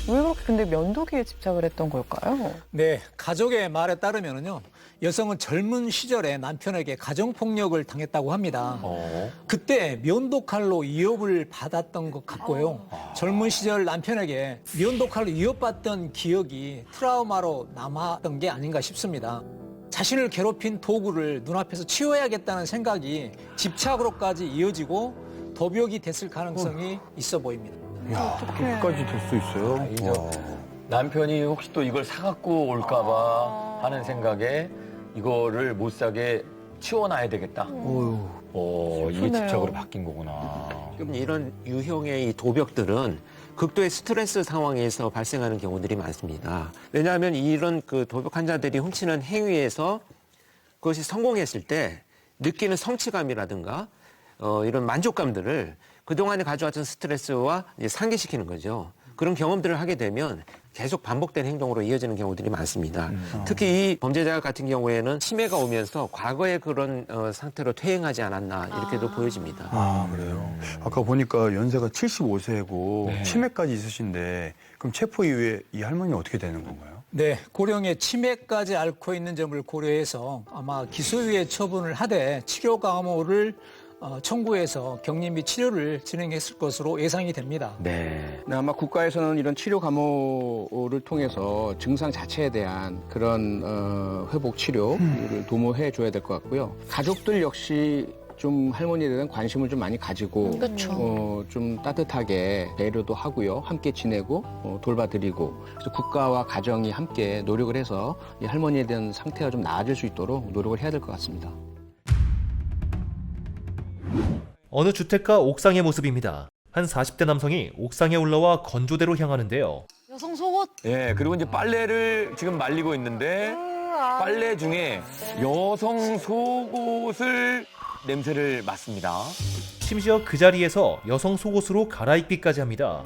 왜 그렇게 근데 면도기에 집착을 했던 걸까요? 네, 가족의 말에 따르면요. 여성은 젊은 시절에 남편에게 가정폭력을 당했다고 합니다. 그때 면도칼로 위협을 받았던 것 같고요. 젊은 시절 남편에게 면도칼로 위협받던 기억이 트라우마로 남았던 게 아닌가 싶습니다. 자신을 괴롭힌 도구를 눈앞에서 치워야겠다는 생각이 집착으로까지 이어지고 도벽이 됐을 가능성이 있어 보입니다. 야, 그렇게까지 될 수 있어요? 남편이 혹시 또 이걸 사갖고 올까봐 하는 생각에 이거를 못 사게 치워놔야 되겠다. 이게 집착으로 바뀐 거구나. 지금 이런 유형의 이 도벽들은 극도의 스트레스 상황에서 발생하는 경우들이 많습니다. 왜냐하면 이런 그 도벽 환자들이 훔치는 행위에서 그것이 성공했을 때 느끼는 성취감이라든가 이런 만족감들을 그동안에 가져왔던 스트레스와 이제 상기시키는 거죠. 그런 경험들을 하게 되면 계속 반복된 행동으로 이어지는 경우들이 많습니다. 특히 이 범죄자 같은 경우에는 치매가 오면서 과거의 그런 상태로 퇴행하지 않았나 이렇게도 보여집니다. 아, 그래요? 아까 보니까 연세가 75세고 치매까지 있으신데 그럼 체포 이후에 이 할머니는 어떻게 되는 건가요? 네, 고령의 치매까지 앓고 있는 점을 고려해서 아마 기소유예 처분을 하되 치료 감호를 청구해서 격리 및 치료를 진행했을 것으로 예상이 됩니다. 네, 아마 국가에서는 이런 치료 감호를 통해서 증상 자체에 대한 그런 회복 치료를 도모해 줘야 될 것 같고요. 가족들 역시 좀 할머니에 대한 관심을 좀 많이 가지고 좀 따뜻하게 배려도 하고요. 함께 지내고 돌봐드리고 그래서 국가와 가정이 함께 노력을 해서 이 할머니에 대한 상태가 좀 나아질 수 있도록 노력을 해야 될 것 같습니다. 어느 주택가 옥상의 모습입니다. 한 40대 남성이 옥상에 올라와 건조대로 향하는데요. 여성 속옷. 예, 그리고 이제 빨래를 지금 말리고 있는데 빨래 중에 여성 속옷을 냄새를 맡습니다. 심지어 그 자리에서 여성 속옷으로 갈아입기까지 합니다.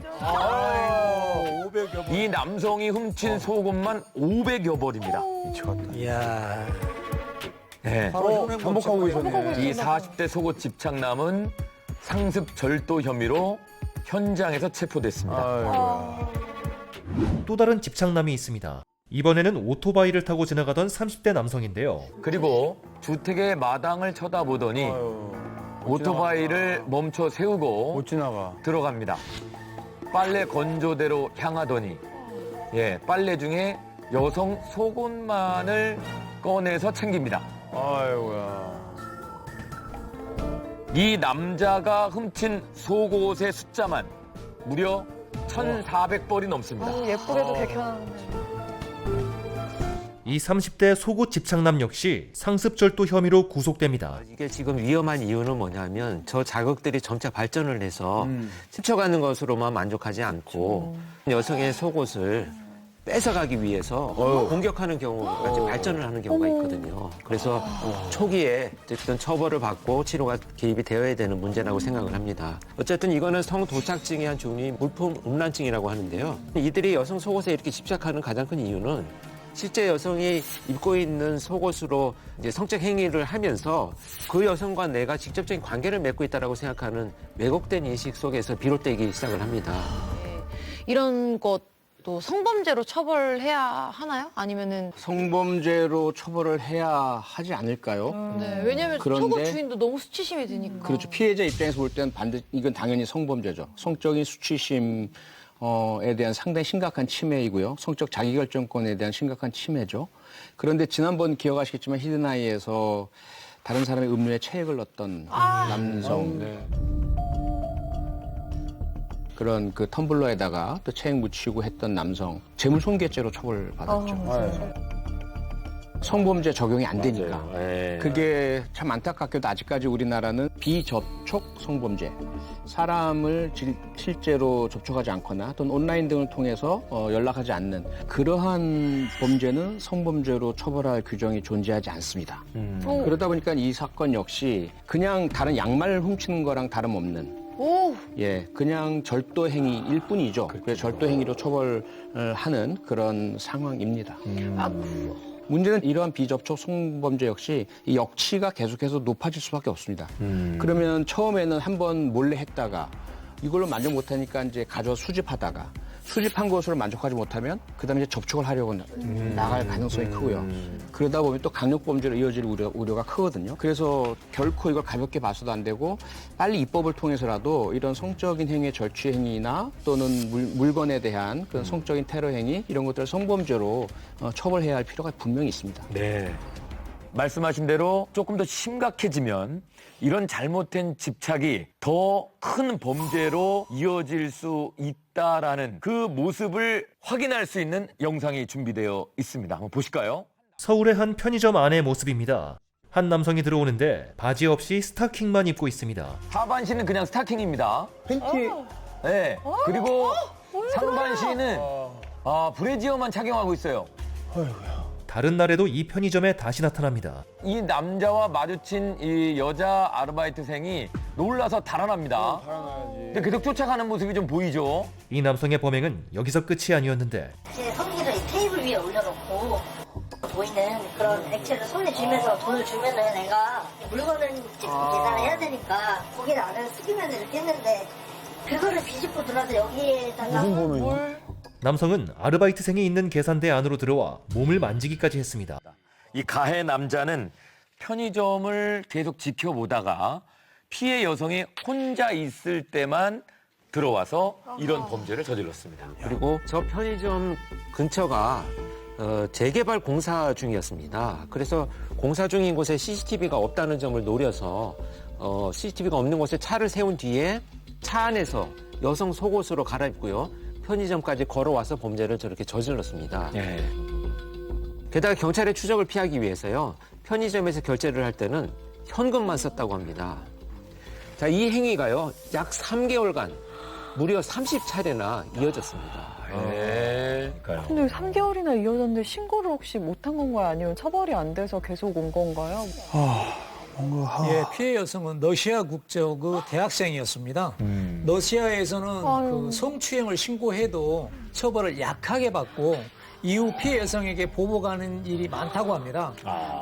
이 남성이 훔친 속옷만 500여 벌입니다. 미쳤다. 이야. 네. 반복하고 계셨네. 이 40대 속옷 집착남은 상습 절도 혐의로 현장에서 체포됐습니다. 또 다른 집착남이 있습니다. 이번에는 오토바이를 타고 지나가던 30대 남성인데요. 그리고 주택의 마당을 쳐다보더니 오토바이를 멈춰 세우고 못 지나가. 들어갑니다. 빨래 건조대로 향하더니 빨래 중에 여성 속옷만을 꺼내서 챙깁니다. 아이고야. 이 남자가 훔친 속옷의 숫자만 무려 1,400벌이 넘습니다. 예쁘게도 개켜놨는데. 이 30대 속옷 집착남 역시 상습절도 혐의로 구속됩니다. 이게 지금 위험한 이유는 뭐냐면 저 자극들이 점차 발전을 해서 훔쳐가는 것으로만 만족하지 않고 여성의 속옷을 뺏어가기 위해서 공격하는 경우까지 발전을 하는 경우가 있거든요. 그래서 초기에 어쨌든 처벌을 받고 치료가 개입이 되어야 되는 문제라고 생각을 합니다. 어쨌든 이거는 성도착증의 한 종류인 물품 음란증이라고 하는데요. 이들이 여성 속옷에 이렇게 집착하는 가장 큰 이유는 실제 여성이 입고 있는 속옷으로 이제 성적 행위를 하면서 그 여성과 내가 직접적인 관계를 맺고 있다라고 생각하는 왜곡된 인식 속에서 비롯되기 시작을 합니다. 이런 것도 성범죄로 처벌해야 하나요? 아니면은 성범죄로 처벌을 해야 하지 않을까요? 네, 왜냐하면 속옷 주인도 너무 수치심이 드니까. 그렇죠. 피해자 입장에서 볼 때는 반드시 이건 당연히 성범죄죠. 성적인 수치심 에 대한 상당히 심각한 침해이고요. 성적 자기결정권에 대한 심각한 침해죠. 그런데 지난번 기억하시겠지만 히든아이에서 다른 사람의 음료에 체액을 넣었던 남성 그런 그 텀블러에다가 또 체액 묻히고 했던 남성 재물손괴죄로 처벌받았죠. 성범죄 적용이 안 되니까. 맞아요. 예. 그게 참 안타깝게도 아직까지 우리나라는 비접촉 성범죄, 사람을 실제로 접촉하지 않거나 또는 온라인 등을 통해서 연락하지 않는 그러한 범죄는 성범죄로 처벌할 규정이 존재하지 않습니다. 그러다 보니까 이 사건 역시 그냥 다른 양말 훔치는 거랑 다름없는 그냥 절도 행위일 뿐이죠. 그래서 절도 행위로 처벌하는 그런 상황입니다. 문제는 이러한 비접촉 성범죄 역시 이 역치가 계속해서 높아질 수밖에 없습니다. 그러면 처음에는 한번 몰래 했다가 이걸로 만족 못하니까 이제 가져와 수집하다가 수집한 것으로 만족하지 못하면 그다음에 이제 접촉을 하려고 나갈 가능성이 크고요. 그러다 보면 또 강력범죄로 이어질 우려가 크거든요. 그래서 결코 이걸 가볍게 봐서도 안 되고 빨리 입법을 통해서라도 이런 성적인 행위의 절취 행위나 또는 물건에 대한 그런 성적인 테러 행위 이런 것들을 성범죄로 처벌해야 할 필요가 분명히 있습니다. 네. 말씀하신 대로 조금 더 심각해지면 이런 잘못된 집착이 더 큰 범죄로 이어질 수 있다라는 그 모습을 확인할 수 있는 영상이 준비되어 있습니다. 한번 보실까요? 서울의 한 편의점 안의 모습입니다. 한 남성이 들어오는데 바지 없이 스타킹만 입고 있습니다. 하반신은 그냥 스타킹입니다. 팬티. 네. 그리고 상반신은 브래지어만 착용하고 있어요. 다른 날에도 이 편의점에 다시 나타납니다. 이 남자와 마주친 이 여자 아르바이트생이 놀라서 달아납니다. 근데 계속 쫓아가는 모습이 좀 보이죠? 이 남성의 범행은 여기서 끝이 아니었는데 제 성기를 테이블 위에 올려놓고 보이는 그런 액체를 손에 쥐면서 돈을 주면은 애가 물건을 찍고 계산을 해야 되니까 거기를 안에 수기면을 이렇게 했는데 그거를 비집고 들어와서 여기에다가 남성은 아르바이트생이 있는 계산대 안으로 들어와 몸을 만지기까지 했습니다. 이 가해 남자는 편의점을 계속 지켜보다가 피해 여성이 혼자 있을 때만 들어와서 이런 범죄를 저질렀습니다. 그리고 저 편의점 근처가 재개발 공사 중이었습니다. 그래서 공사 중인 곳에 CCTV가 없다는 점을 노려서 CCTV가 없는 곳에 차를 세운 뒤에 차 안에서 여성 속옷으로 갈아입고요. 편의점까지 걸어와서 범죄를 저렇게 저질렀습니다. 예. 게다가 경찰의 추적을 피하기 위해서요. 편의점에서 결제를 할 때는 현금만 썼다고 합니다. 자, 이 행위가요. 약 3개월간 무려 30차례나 이어졌습니다. 근데 3개월이나 이어졌는데 신고를 혹시 못한 건가요? 아니면 처벌이 안 돼서 계속 온 건가요? 예, 피해 여성은 러시아 국적의 대학생이었습니다. 러시아에서는 그 성추행을 신고해도 처벌을 약하게 받고 이후 피해 여성에게 보복하는 일이 많다고 합니다.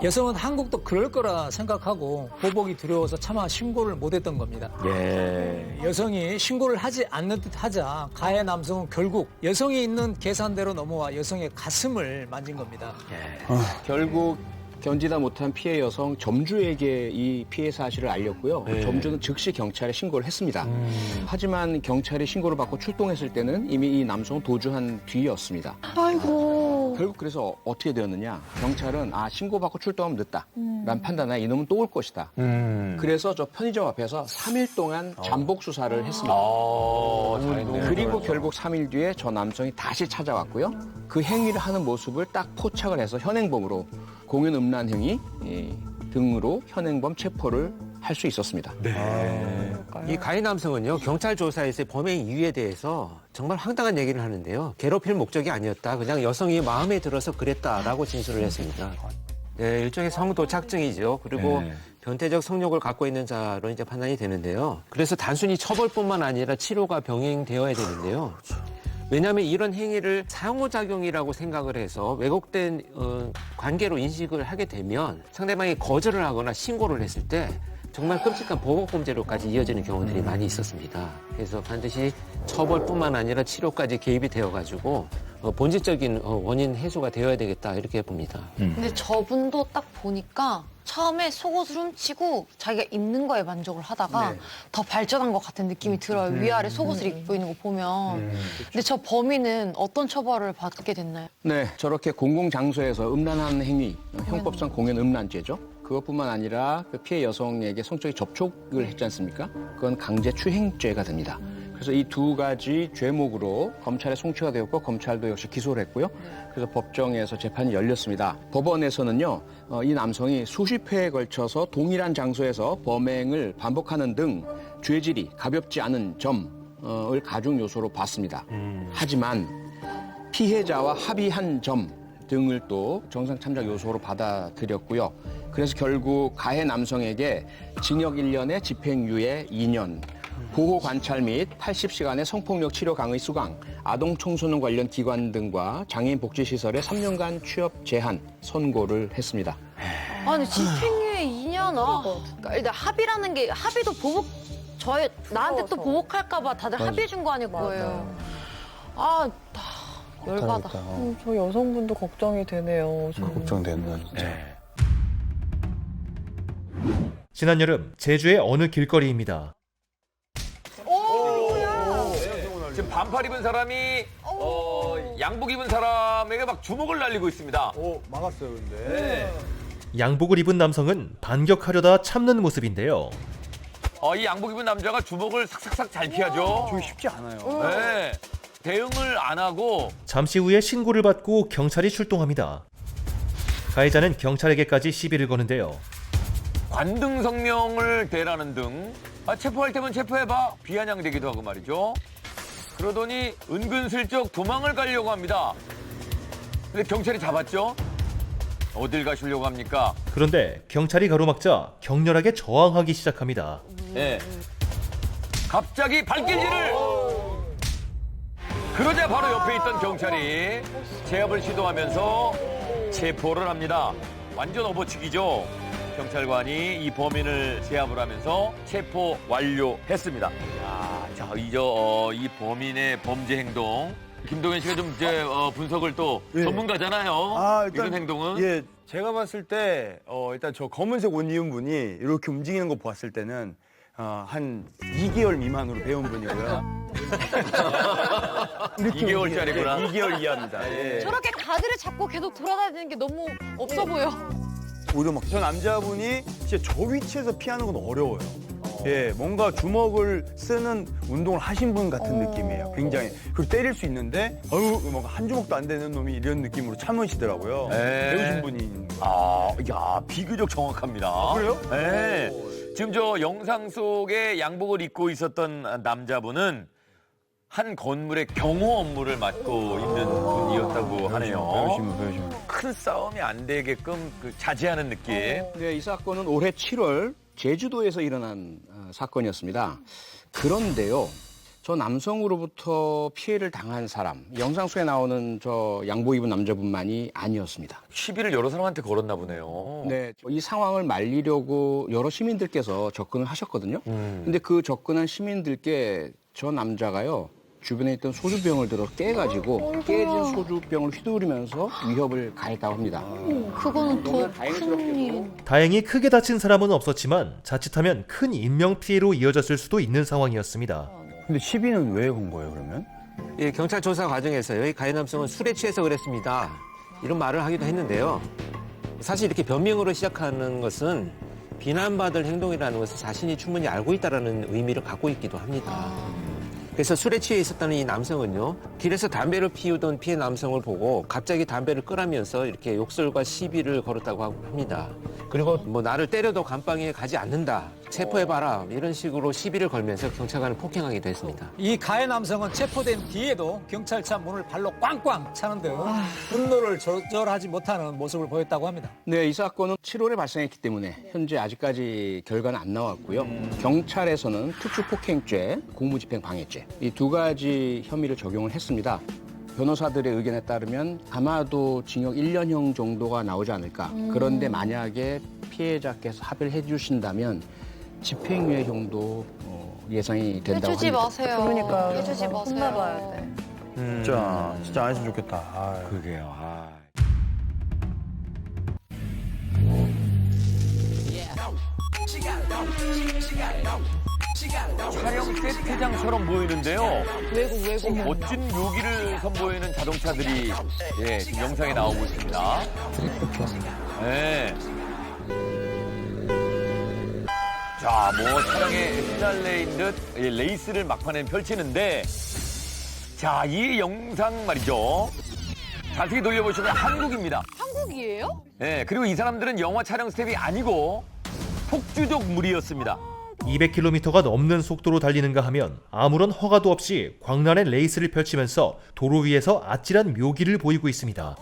여성은 한국도 그럴 거라 생각하고 보복이 두려워서 차마 신고를 못했던 겁니다. 예. 여성이 신고를 하지 않는 듯 하자 가해 남성은 결국 여성이 있는 계산대로 넘어와 여성의 가슴을 만진 겁니다. 결국 견디다 못한 피해 여성 점주에게 이 피해 사실을 알렸고요. 점주는 즉시 경찰에 신고를 했습니다. 하지만 경찰이 신고를 받고 출동했을 때는 이미 이 남성은 도주한 뒤였습니다. 아이고. 결국 그래서 어떻게 되었느냐. 경찰은 신고받고 출동하면 늦다. 라는 판단에 이놈은 또 올 것이다. 그래서 저 편의점 앞에서 3일 동안 잠복 수사를 했습니다. 그리고 결국 3일 뒤에 저 남성이 다시 찾아왔고요. 그 행위를 하는 모습을 딱 포착을 해서 현행범으로 공연 음란 행위 등으로 현행범 체포를 할 수 있었습니다. 이 가해 남성은요, 경찰 조사에서 범행 이유에 대해서 정말 황당한 얘기를 하는데요. 괴롭힐 목적이 아니었다. 그냥 여성이 마음에 들어서 그랬다라고 진술을 했습니다. 네, 일종의 성도착증이죠. 그리고 변태적 성욕을 갖고 있는 자로 이제 판단이 되는데요. 그래서 단순히 처벌뿐만 아니라 치료가 병행되어야 되는데요. 왜냐하면 이런 행위를 상호작용이라고 생각을 해서 왜곡된 관계로 인식을 하게 되면 상대방이 거절을 하거나 신고를 했을 때 정말 끔찍한 보복범죄로까지 이어지는 경우들이 많이 있었습니다. 그래서 반드시 처벌뿐만 아니라 치료까지 개입이 되어가지고 본질적인 원인 해소가 되어야 되겠다 이렇게 봅니다. 근데 저분도 딱 보니까 처음에 속옷을 훔치고 자기가 입는 거에 만족을 하다가 더 발전한 것 같은 느낌이 들어요. 위아래 속옷을 입고 있는 거 보면. 근데 저 범인은 어떤 처벌을 받게 됐나요? 네, 저렇게 공공장소에서 음란한 행위, 형법상 공연 음란죄죠. 그것뿐만 아니라 그 피해 여성에게 성적인 접촉을 했지 않습니까? 그건 강제추행죄가 됩니다. 그래서 이 두 가지 죄목으로 검찰에 송치가 되었고 검찰도 역시 기소를 했고요. 그래서 법정에서 재판이 열렸습니다. 법원에서는요, 이 남성이 수십 회에 걸쳐서 동일한 장소에서 범행을 반복하는 등 죄질이 가볍지 않은 점을 가중 요소로 봤습니다. 하지만 피해자와 합의한 점 등을 또 정상 참작 요소로 받아들였고요. 그래서 결국 가해 남성에게 징역 1년에 집행유예 2년, 보호 관찰 및 80시간의 성폭력 치료 강의 수강, 아동 청소년 관련 기관 등과 장애인 복지시설에 3년간 취업 제한 선고를 했습니다. 아니 집행유예 2년 그러니까 일단 합의라는 게 합의도 보복 나한테 또 보복할까봐 다들 합의해 준 거 아닐 거예요. 아 열받아. 저 여성분도 걱정이 되네요. 걱정된다 진짜. 지난 여름 제주의 어느 길거리입니다. 지금 반팔 입은 사람이 양복 입은 사람에게 막 주먹을 날리고 있습니다. 막았어요 근데. 양복을 입은 남성은 반격하려다 참는 모습인데요. 이 양복 입은 남자가 주먹을 삭삭삭 잘 피하죠. 저게 쉽지 않아요. 네. 대응을 안 하고 잠시 후에 신고를 받고 경찰이 출동합니다. 가해자는 경찰에게까지 시비를 거는데요. 관등 성명을 대라는 등 체포할 테면 체포해봐 비아냥대기도 하고 말이죠. 그러더니 은근슬쩍 도망을 가려고 합니다. 근데 경찰이 잡았죠. 어딜 가시려고 합니까? 그런데 경찰이 가로막자 격렬하게 저항하기 시작합니다. 네. 갑자기 발길질을! 그러자 바로 옆에 있던 경찰이 제압을 시도하면서 체포를 합니다. 완전 업어치기죠. 경찰관이 이 범인을 제압을 하면서 체포 완료했습니다. 자, 이 범인의 범죄 행동. 김동현 씨가 좀 이제 분석을 또 전문가잖아요. 이런 행동은. 예, 제가 봤을 때 일단 저 검은색 옷 입은 분이 이렇게 움직이는 거 보았을 때는 한 2개월 미만으로 배운 분이고요. 2개월짜리구나. 2개월 이하입니다. 예. 저렇게 가드를 잡고 계속 돌아다니는 게 너무 없어 보여. 오히려 막 저 남자분이 진짜 저 위치에서 피하는 건 어려워요. 예, 뭔가 주먹을 쓰는 운동을 하신 분 같은 느낌이에요. 굉장히. 그리고 때릴 수 있는데, 뭔가 한 주먹도 안 되는 놈이 이런 느낌으로 참으시더라고요. 배우신 분이. 비교적 정확합니다. 그래요? 네. 지금 저 영상 속에 양복을 입고 있었던 남자분은 한 건물의 경호 업무를 맡고 있는 분이었다고 하네요. 배우신. 큰 싸움이 안 되게끔 자제하는 느낌. 네, 이 사건은 올해 7월 제주도에서 일어난 사건이었습니다. 그런데요, 저 남성으로부터 피해를 당한 사람, 영상 속에 나오는 저 양복 입은 남자분만이 아니었습니다. 시비를 여러 사람한테 걸었나 보네요. 네, 이 상황을 말리려고 여러 시민들께서 접근을 하셨거든요. 근데 그 접근한 시민들께 저 남자가요, 주변에 있던 소주병을 들어 깨가지고 깨진 소주병을 휘두르면서 위협을 가했다고 합니다. 그거는 더 큰 일. 다행히 크게 다친 사람은 없었지만 자칫하면 큰 인명 피해로 이어졌을 수도 있는 상황이었습니다. 근데 시비는 왜 건 거예요, 그러면? 예, 경찰 조사 과정에서요. 이 가해 남성은 술에 취해서 그랬습니다. 이런 말을 하기도 했는데요. 사실 이렇게 변명으로 시작하는 것은 비난받을 행동이라는 것을 자신이 충분히 알고 있다는 의미를 갖고 있기도 합니다. 그래서 술에 취해 있었다는 이 남성은요, 길에서 담배를 피우던 피해 남성을 보고 갑자기 담배를 끄라면서 이렇게 욕설과 시비를 걸었다고 합니다. 그리고 뭐 나를 때려도 감방에 가지 않는다, 체포해봐라, 이런 식으로 시비를 걸면서 경찰관을 폭행하기도 했습니다. 이 가해 남성은 체포된 뒤에도 경찰차 문을 발로 꽝꽝 차는 등 분노를 조절하지 못하는 모습을 보였다고 합니다. 네, 이 사건은 7월에 발생했기 때문에 현재 아직까지 결과는 안 나왔고요. 경찰에서는 특수폭행죄, 공무집행방해죄 이 두 가지 혐의를 적용을 했습니다. 변호사들의 의견에 따르면 아마도 징역 1년형 정도가 나오지 않을까. 그런데 만약에 피해자께서 합의를 해주신다면 집행유예형도 예상이 된다고 해주지 합니다. 마세요. 그러니까 해주지 마세요. 혼나봐야 돼. 진짜 안 했으면 좋겠다. 그러게요. 촬영 세트장처럼 보이는데요. 외국. 멋진 묘기를 선보이는 자동차들이 지금 영상에 나오고 있습니다. 네. 자, 뭐 차량에 휘날레인 듯 레이스를 막판에 펼치는데 자, 이 영상 말이죠. 자세히 돌려보시면 한국입니다. 한국이에요? 네, 그리고 이 사람들은 영화 촬영 스텝이 아니고 폭주족 무리였습니다. 200km가 넘는 속도로 달리는가 하면 아무런 허가도 없이 광란의 레이스를 펼치면서 도로 위에서 아찔한 묘기를 보이고 있습니다.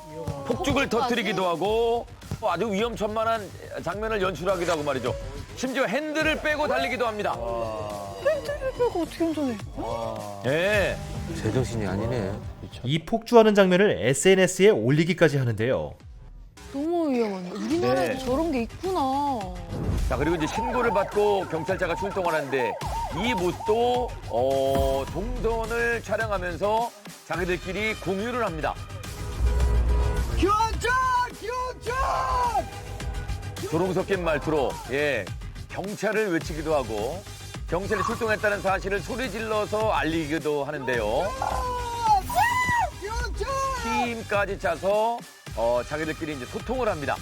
폭죽을 터뜨리기도 하고 아주 위험천만한 장면을 연출하기도 하고 말이죠. 심지어 핸들을 빼고 달리기도 합니다. 핸들을 빼고 어떻게 운전해? 네. 제정신이 아니네. 이 폭주하는 장면을 SNS에 올리기까지 하는데요. 너무 위험한데. 우리나라에도 네. 저런 게 있구나. 자, 그리고 이제 신고를 받고 경찰차가 출동을 하는데 이 모습도 동선을 촬영하면서 자기들끼리 공유를 합니다. 교전! 교전! 조롱 섞인 말투로 경찰을 외치기도 하고 경찰이 출동했다는 사실을 소리 질러서 알리기도 하는데요. 팀까지 짜서 자기들끼리 이제 소통을 합니다.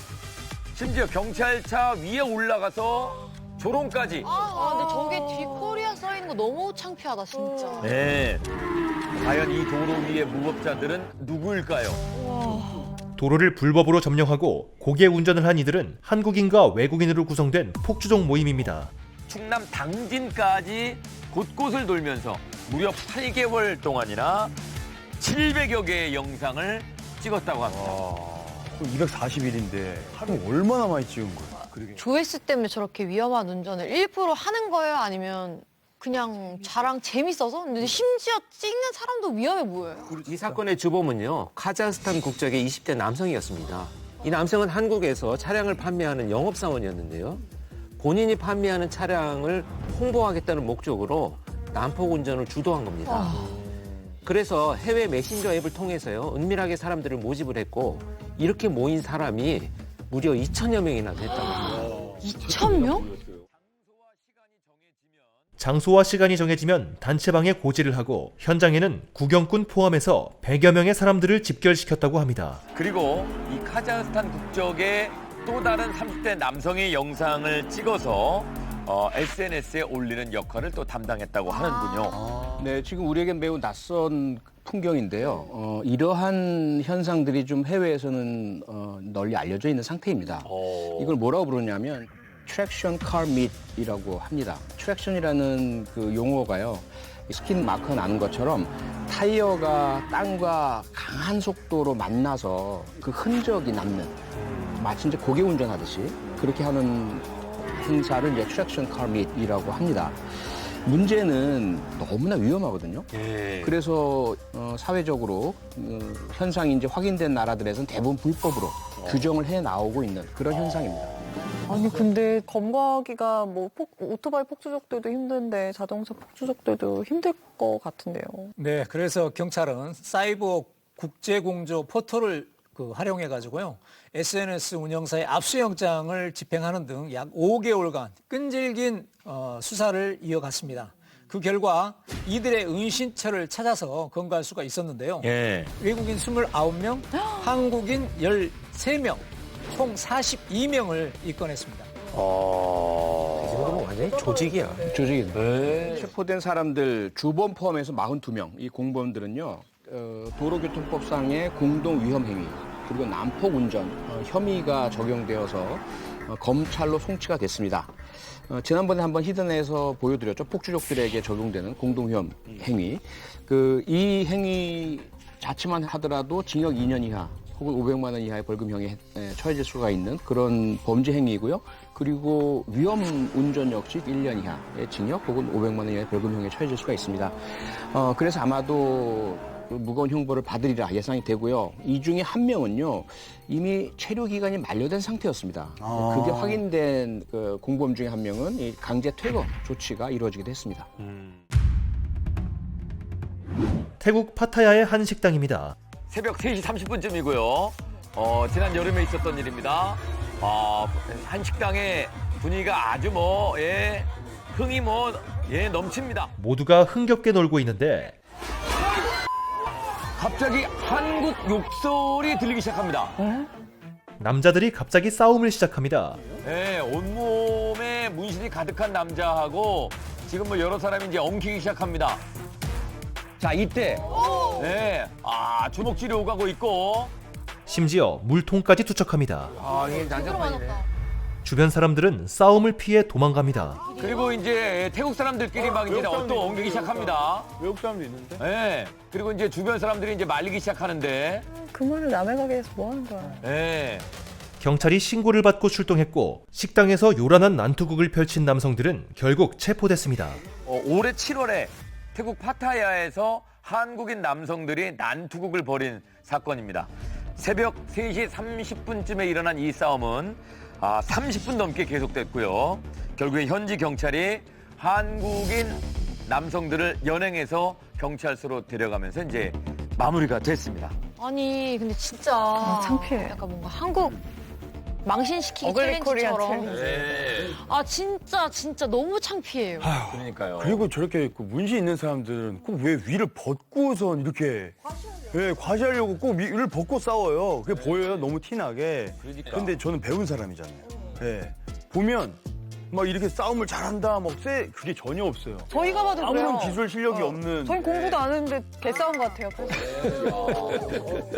심지어 경찰차 위에 올라가서 조롱까지. 근데 저게 뒤코리아 써 있는 거 너무 창피하다, 진짜. 네. 과연 이 도로 위의 무법자들은 누구일까요? 도로를 불법으로 점령하고 고개 운전을 한 이들은 한국인과 외국인으로 구성된 폭주족 모임입니다. 충남 당진까지 곳곳을 돌면서 무려 8개월 동안이나 700여 개의 영상을 찍었다고 합니다. 240일인데 하루 얼마나 많이 찍은 거야? 조회수 때문에 저렇게 위험한 운전을 일부러 하는 거예요? 아니면 그냥 자랑 재밌어서? 근데 심지어 찍는 사람도 위험해 보여요. 이 사건의 주범은요, 카자흐스탄 국적의 20대 남성이었습니다. 이 남성은 한국에서 차량을 판매하는 영업사원이었는데요. 본인이 판매하는 차량을 홍보하겠다는 목적으로 난폭 운전을 주도한 겁니다. 그래서 해외 메신저 앱을 통해서요, 은밀하게 사람들을 모집을 했고, 이렇게 모인 사람이 무려 2천여 명이나 됐다고 합니다. 2,000명? 장소와 시간이 정해지면 단체방에 고지를 하고 현장에는 구경꾼 포함해서 100여 명의 사람들을 집결시켰다고 합니다. 그리고 이 카자흐스탄 국적의 또 다른 30대 남성의 영상을 찍어서 SNS에 올리는 역할을 또 담당했다고 하는군요. 네, 지금 우리에겐 매우 낯선 풍경인데요. 이러한 현상들이 좀 해외에서는 널리 알려져 있는 상태입니다. 이걸 뭐라고 부르냐면 트랙션 카 밑이라고 합니다. 트랙션이라는 그 용어가요, 스킨 마크 나는 것처럼 타이어가 땅과 강한 속도로 만나서 그 흔적이 남는, 마치 이제 고개 운전하듯이 그렇게 하는 행사를 이제 트랙션 카 밑이라고 합니다. 문제는 너무나 위험하거든요. 그래서 사회적으로 현상이 이제 확인된 나라들에서는 대부분 불법으로 규정을 해 나오고 있는 그런 현상입니다. 아니 근데 검거하기가 뭐 오토바이 폭주족들도 힘든데 자동차 폭주족들도 힘들 것 같은데요. 네, 그래서 경찰은 사이버 국제공조 포털을 활용해 가지고요, SNS 운영사의 압수영장을 집행하는 등 약 5개월간 끈질긴 수사를 이어갔습니다. 그 결과 이들의 은신처를 찾아서 검거할 수가 있었는데요. 외국인 29명, 한국인 13명, 총 42명을 입건했습니다. 이 정도면 완전히 조직이야. 조직입니다. 체포된 사람들 주범 포함해서 42명, 이 공범들은요, 도로교통법상의 공동위험행위 그리고 난폭운전 혐의가 적용되어서 검찰로 송치가 됐습니다. 지난번에 한번 히든에서 보여드렸죠. 폭주족들에게 적용되는 공동위험 행위. 이 행위 자체만 하더라도 징역 2년 이하 혹은 500만 원 이하의 벌금형에 처해질 수가 있는 그런 범죄 행위이고요. 그리고 위험 운전 역시 1년 이하의 징역 혹은 500만 원 이하의 벌금형에 처해질 수가 있습니다. 그래서 아마도 무거운 형벌을 받으리라 예상이 되고요. 이 중에 한 명은요, 이미 체류 기간이 만료된 상태였습니다. 그게 확인된 공범 중에 한 명은 이 강제 퇴거 조치가 이루어지기도 했습니다. 태국 파타야의 한 식당입니다. 새벽 3시 30분쯤이고요. 지난 여름에 있었던 일입니다. 한 식당의 분위기가 아주 흥이 넘칩니다. 모두가 흥겹게 놀고 있는데 갑자기 한국 욕설이 들리기 시작합니다. 남자들이 갑자기 싸움을 시작합니다. 온몸에 문신이 가득한 남자하고 지금 뭐 여러 사람이 이제 엉키기 시작합니다. 자, 이때. 네. 주먹질이 오가고 있고. 심지어 물통까지 투척합니다. 이게 난장판이네. 주변 사람들은 싸움을 피해 도망갑니다. 그리고 이제 태국 사람들끼리 막 이제 또 엉기기 시작합니다. 외국 사람도 있는데? 네. 그리고 이제 주변 사람들이 이제 말리기 시작하는데. 그만을 남의 가게에서 뭐 하는 거야. 네. 경찰이 신고를 받고 출동했고 식당에서 요란한 난투극을 펼친 남성들은 결국 체포됐습니다. 올해 7월에 태국 파타야에서 한국인 남성들이 난투극을 벌인 사건입니다. 새벽 3시 30분쯤에 일어난 이 싸움은 30분 넘게 계속됐고요. 결국에 현지 경찰이 한국인 남성들을 연행해서 경찰서로 데려가면서 이제 마무리가 됐습니다. 아니 근데 진짜 창피해. 약간 뭔가 한국 망신시키기 어글리 코리안 챌린지처럼. 챌린지. 진짜 너무 창피해요. 그러니까요. 그리고 저렇게 그 문신 있는 사람들은 꼭 왜 위를 벗고선 이렇게 과시하려고 꼭 위를 벗고 싸워요. 그게 보여요. 너무 티나게. 그러니까. 근데 저는 배운 사람이잖아요. 보면 막 이렇게 싸움을 잘한다, 그게 전혀 없어요. 저희가 봐도 그래요. 아무런 기술 실력이 없는. 저희 공부도 안 했는데 개싸움 같아요.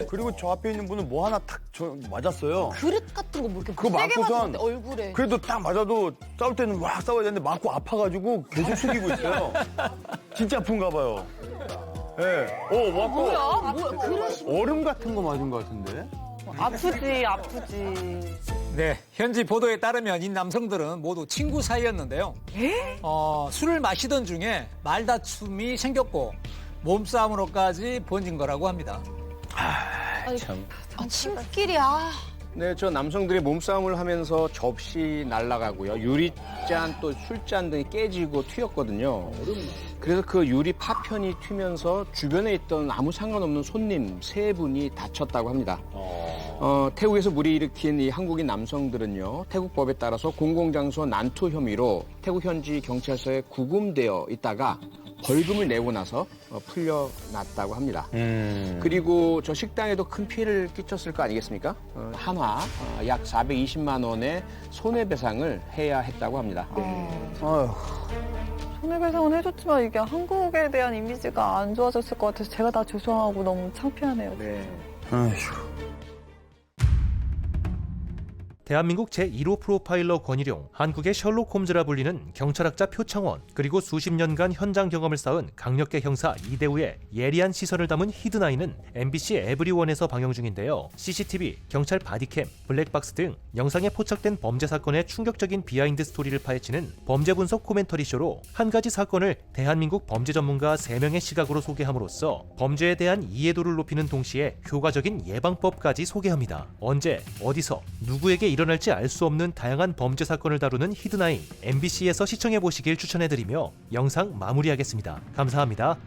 그리고 저 앞에 있는 분은 뭐 하나 탁 맞았어요. 그릇 같은 거 뭐 이렇게 그거 세게 맞고선 맞았는데 얼굴에. 그래도 딱 맞아도 싸울 때는 와 싸워야 되는데 맞고 아파가지고 계속 숙이고 있어요. 진짜 아픈가 봐요. 맞고. 뭐야 그릇이. 얼음 같은 거 맞은 것 같은데? 아프지. 네, 현지 보도에 따르면 이 남성들은 모두 친구 사이였는데요. 술을 마시던 중에 말다툼이 생겼고 몸싸움으로까지 번진 거라고 합니다. 친구끼리야. 네, 저 남성들이 몸싸움을 하면서 접시 날아가고요. 유리잔 또 술잔 등이 깨지고 튀었거든요. 그래서 그 유리 파편이 튀면서 주변에 있던 아무 상관없는 손님 3분이 다쳤다고 합니다. 태국에서 무리 일으킨 이 한국인 남성들은요. 태국 법에 따라서 공공장소 난투 혐의로 태국 현지 경찰서에 구금되어 있다가 벌금을 내고 나서 풀려났다고 합니다. 그리고 저 식당에도 큰 피해를 끼쳤을 거 아니겠습니까? 한화 약 420만 원의 손해배상을 해야 했다고 합니다. 손해배상은 해줬지만 이게 한국에 대한 이미지가 안 좋아졌을 것 같아서 제가 다 죄송하고 너무 창피하네요. 대한민국 제1호 프로파일러 권일용, 한국의 셜록 홈즈라 불리는 경찰학자 표창원, 그리고 수십 년간 현장 경험을 쌓은 강력계 형사 이대우의 예리한 시선을 담은 히든아이는 MBC 에브리원에서 방영 중인데요. CCTV, 경찰 바디캠, 블랙박스 등 영상에 포착된 범죄 사건의 충격적인 비하인드 스토리를 파헤치는 범죄 분석 코멘터리 쇼로 한 가지 사건을 대한민국 범죄 전문가 3명의 시각으로 소개함으로써 범죄에 대한 이해도를 높이는 동시에 효과적인 예방법까지 소개합니다. 언제, 어디서, 누구에게 일어날지 알 수 없는 다양한 범죄 사건을 다루는 히든아이, MBC에서 시청해보시길 추천해드리며 영상 마무리하겠습니다. 감사합니다.